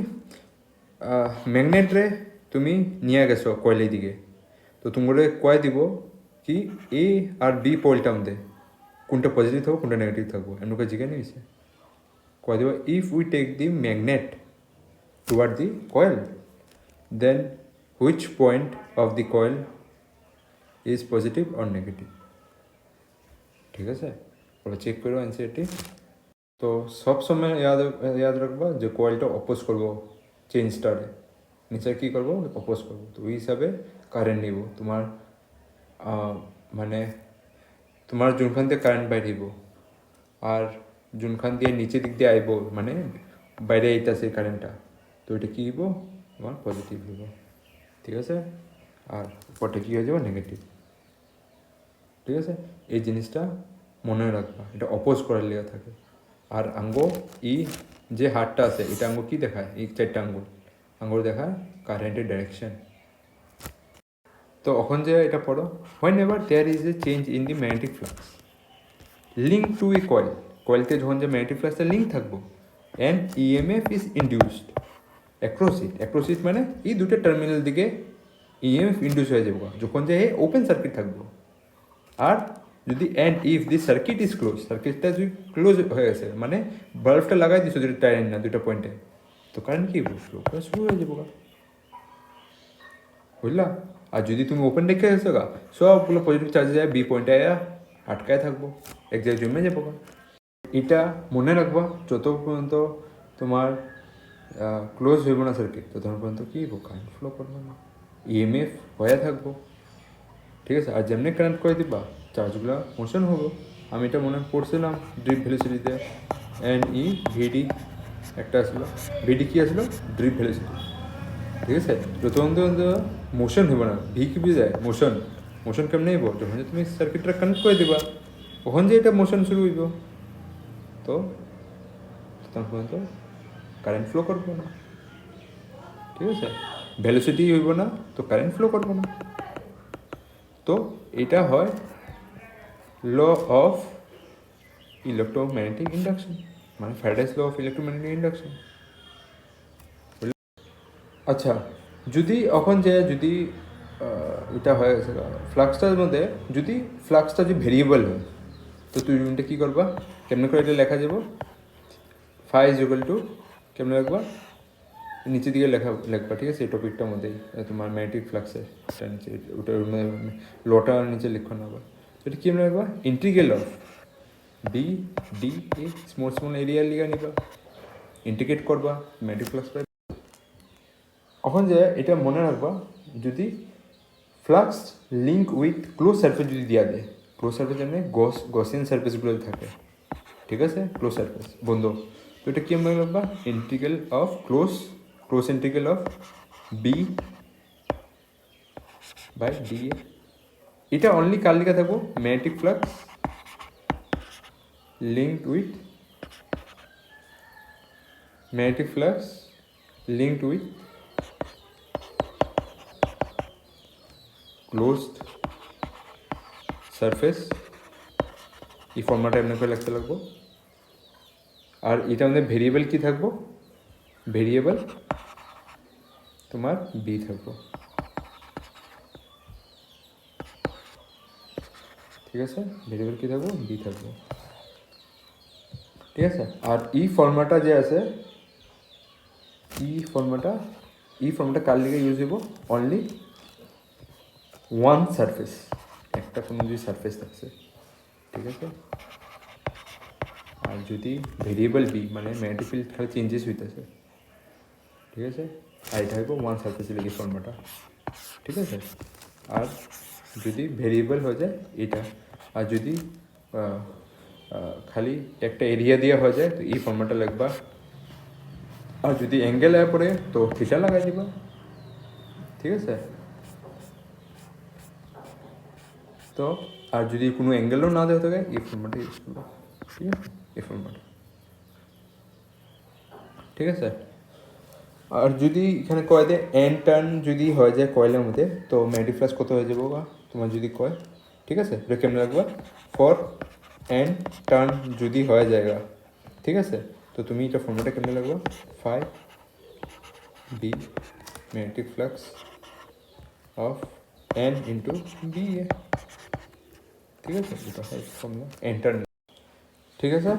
ম্যাগনেটরে তুমি নিয়ে গেছো কয়েলের দিকে, তো তোমাকে কয়ে দিব কি এ আর বি পয়েলটার মধ্যে কোনটা পজিটিভ থাকবো কোনটা নেগেটিভ থাকবো, এমনকি জিজ্ঞাসা নিয়েছে কয়ে দিব if we take the magnet toward the coil then which point of the coil is positive or negative, ঠিক আছে। ওটা চেক করো অ্যান্সারটি। তো সবসময় ইয়াদ রাখবা যে কয়েলটা অপোজ করবো চেঞ্জটারে, নিচে কী করবো অপোজ করবো, তো ওই হিসাবে কারেন্ট নিব। তোমার মানে তোমাৰ যোনখান দিয়ে কাৰেণ্ট বাঢ়িব আর যোনখান দিয়ে নিচে দিক দিয়ে আইব মানে বাইরে আইতাছে কারেন্টটা, তো এটা কী হইব তোমার পজিটিভ হইব, ঠিক আছে। আর উপরটা কী হয়ে যাব নেগেটিভ, ঠিক আছে। এই জিনিসটা মনে রাখবা, এটা অপোজ করার লেগে থাকে। আর আঙ্গো ই যে হাতটা আছে এটা আঙ্গো কী দেখায়, এই চারটা আঙ্গুল দেখায় কারেন্টের ডাইরেকশন। তো এখন যে এটা পড়ো, whenever there is a change in the magnetic flux link to a coil, কয়েলতে যখন যে ম্যাগনেটিক ফ্লাক্সটা লিঙ্ক থাকবো, and EMF is induced across it মানে এই দুটো টার্মিনাল দিকে ইএমএফ ইন্ডিউস হয়ে যাবো যখন যে ওপেন সার্কিট থাকবো। আর যদি and if this circuit is close, সার্কিটটা যদি ক্লোজ হয়ে গেছে মানে বাল্বটা লাগাই দিছো দুটো টাইম না দুটো পয়েন্টে, তো কারেন্ট কী ফ্লো করা শুরু হয়ে যাবো, বুঝলা। আর যদি তুমি ওপেন রেখে গেছো গা, সবগুলো পজিটিভ চার্জে যায় বি পয়েন্টে আটকায় থাকবো, এক জায়গায় জমে যাবো। এটা মনে রাখবা, যত পর্যন্ত তোমার ক্লোজ হইব না সার্কিট ততক্ষণ পর্যন্ত কী হইব, কারেন্ট ফ্লো করবো না, ইএমএফ হয়ে থাকবো, ঠিক আছে। আর যেমনি কারেন্ট করে দিবা চার্জগুলো মোশন হবো। আমি এটা মনে পড়ছিলাম ড্রিপ ভেলোসিটিতে, এন ই ভিডি একটা আসলো, ভিডি কী আসলো, ড্রিপ ভেলোসিটি, ঠিক আছে। যতক্ষণ পর্যন্ত মোশন হইব না, ভি কি বুঝে যায় মোশন কেমন হইব, যখন যে তুমি সার্কিটটা কানেক্ট করে দিবা তখন যে এটা মোশন শুরু হইব, তো তখন পর্যন্ত কারেন্ট ফ্লো করবো না, ঠিক আছে। ভেলোসিটি হইব না তো কারেন্ট ফ্লো করবো না। তো এটা হয় ল অফ ইলেকট্রোম্যাগনেটিক ইন্ডাকশন, মানে Faraday's law of electromagnetic induction. আচ্ছা, যদি এখন যে যদি এটা হয়ে গেছে ফ্লাক্সটার মধ্যে, যদি ফ্লাক্সটা যদি ভেরিয়েবল হয় তো তুই এটা কী করবা, কেমনে করে এটা লেখা যাব, ফাই ইজ ইকুয়াল টু কেমনে লিখবা, নিচের দিকে লেখবা, ঠিক আছে। এই টপিকটার মধ্যেই তোমার ম্যাগনেটিক ফ্লাক্সের নিচে ওটার লটার নিচে লিখো না, এটা কী আমরা লিখবা, integral of D D a small এরিয়ার লিগা নিবা, ইন্টিগ্রেট করবা ম্যাগনেটিক ফ্লাক্স পাই। এখন যে এটা মনে রাখবা, যদি flux link with close surface যদি দেওয়া দেয়, ক্লোজ সারফেস মানে গসিয়ান সারফেসগুলো থাকে, ঠিক আছে, ক্লোজ সারফেস বন্ধ, তো এটা কি আমরা লিখবা, integral of close integral of B by D A. এটা অনলি কার লিখা থাকবো, magnetic flux linked with closed surface, এই ফর্মাটে আপনাকে লিখতে লাগবো। আর এটা আমাদের ভেরিয়েবল কি থাকবো, ভেরিয়েবল তোমার বি থাকবো, ঠিক আছে, ভেরিয়েবল কি থাকবো, বি থাকবো, ঠিক আছে। আর এই ফর্মাটটা যে আছে, এই ফর্মাটটা কার লিগে ইউজ হইব, অনলি ওয়ান সারফেস, একটা কোনো যদি সারফেস থাকছে, ঠিক আছে। আর যদি ভেরিয়েবল বি মানে ম্যাগনেটিক ফিল্ড খালি চেঞ্জেস হইতেছে, ঠিক আছে, আর এটা হইব ওয়ান সারফেসের লিগে ফর্মাটটা, ঠিক আছে। আর যদি ভেরিয়েবল হয়ে যায় এটা, আর যদি খালি একটা এরিয়া দিয়ে হয়ে যায় তো এই ফর্মাটটা লিখবা। আর যদি অ্যাঙ্গেল আয় পড়ে তো থিটা লাগাই দিবা, ঠিক আছে। তো আর যদি কোনো অ্যাঙ্গেলও না দেওয়া থাকে এই ফর্মাটটা ইউজ করবো, ঠিক আছে, এই ফর্মাট, ঠিক আছে। আর যদি এখানে কয় দেয় এন টার্ন যদি হয়ে যায় কয়েলের মধ্যে তো ম্যাগনেটিক ফ্লাক্স কত হয়ে যাবো বা তোমার যদি কয়, ঠিক আছে, এটা কেমন লাগবে, ফর এন টার্ন যদি হয়ে যায়গা, ঠিক আছে, তো তুমি এটা ফর্মুলাটা কেমন লাগবে, phi B magnetic flux of N into B A, ঠিক আছে, এটা হয় ফর্মুলা এন টার্ন, ঠিক আছে।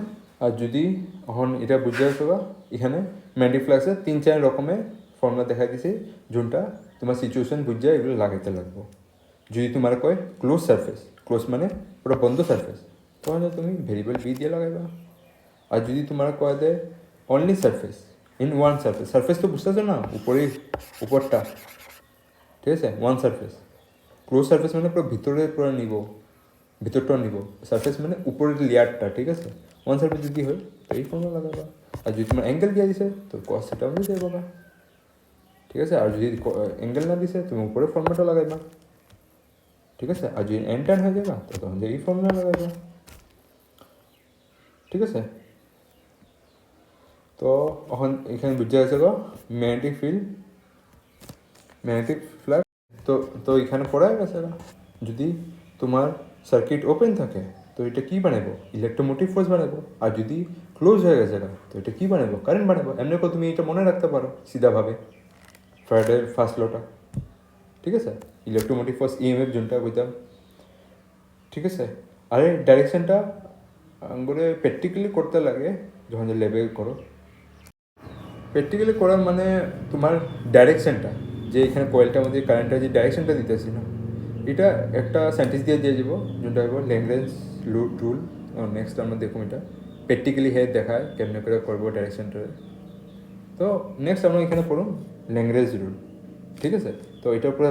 আর যদি এখন এটা বুঝতে পারবা এখানে ম্যাগনেটিক ফ্লাক্সের 3-4 রকমের ফর্মুলা দেখা দিছে, যোনটা তোমার সিচুয়েশন বুঝে এগুলো লাগাইতে লাগবো। যদি তোমার কয় ক্লোজ সারফেস, ক্লোজ মানে পুরো বন্ধ সারফেস, তাহলে তুমি ভেরিয়েবল বি দিয়ে লাগাইবা। আর যদি তোমার কয় দেয় only surface in one surface তো বুঝতেছো না, উপরটা, ঠিক আছে, ওয়ান সারফেস, ক্লোজ সারফেস মানে পুরো ভিতরে পুরো নিব, ভিতরটাও নিব। সারফেস মানে উপরের লেয়ারটা, ঠিক আছে। ওয়ান সারফেস যদি হয় তো এই ফর্মুলা লাগাবা, আর যদি তোমার অ্যাঙ্গেল দিয়ে দিছে তো কস থিটা অনুযায়ী পাবা, ঠিক আছে। আর যদি অ্যাঙ্গেল না দিছে তুমি উপরে ফর্মুলাটা লাগাইবা, ঠিক আছে। আর যদি এন টান হয়ে যাবা তো তখন এই ফর্মুলা লাগাইবা, ঠিক আছে। তো এখন এখানে বুঝে গেছে গো ম্যাগনেটিক ফিল্ড, ম্যাগনেটিক ফ্লাক্স। তো তো এখানে পড়া গেছে না। যদি তোমার সার্কিট ওপেন থাকে তো এটা কী বানাবো, ইলেকট্রোমোটিভ ফোর্স বানাবো। আর যদি ক্লোজ হয়ে গেছে না তো এটা কী বানাবো, কারেন্ট বানাবো। এমনি করে তুমি এটা মনে রাখতে পারো সিধাভাবে, ফ্যারাডের ফার্স্ট লটা, ঠিক আছে। ইলেকট্রোমোটিভ ফোর্স ইএমএফ যোনটা কইতাম, ঠিক আছে। আর এই ডাইরেকশনটা করে প্র্যাকটিক্যালি করতে লাগে যখন যে লেভেল করো। প্র্যাকটিক্যালি করার মানে তোমার ডাইরেকশনটা, যে এখানে কয়েলটার মধ্যে কারেন্টটা যে ডাইরেকশনটা দিতেছি না, এটা একটা সেন্টেন্স দিয়ে যাব যেটা হইব ল্যাগ্রেঞ্জ রুল। নেক্সট আমরা দেখুন এটা প্র্যাকটিক্যালি হে দেখায় কেমনে করে করবো ডাইরেকশনটা। তো নেক্সট আমরা এখানে পড়ুন ল্যাগ্রেঞ্জ রুল, ঠিক আছে। তো এটার উপরে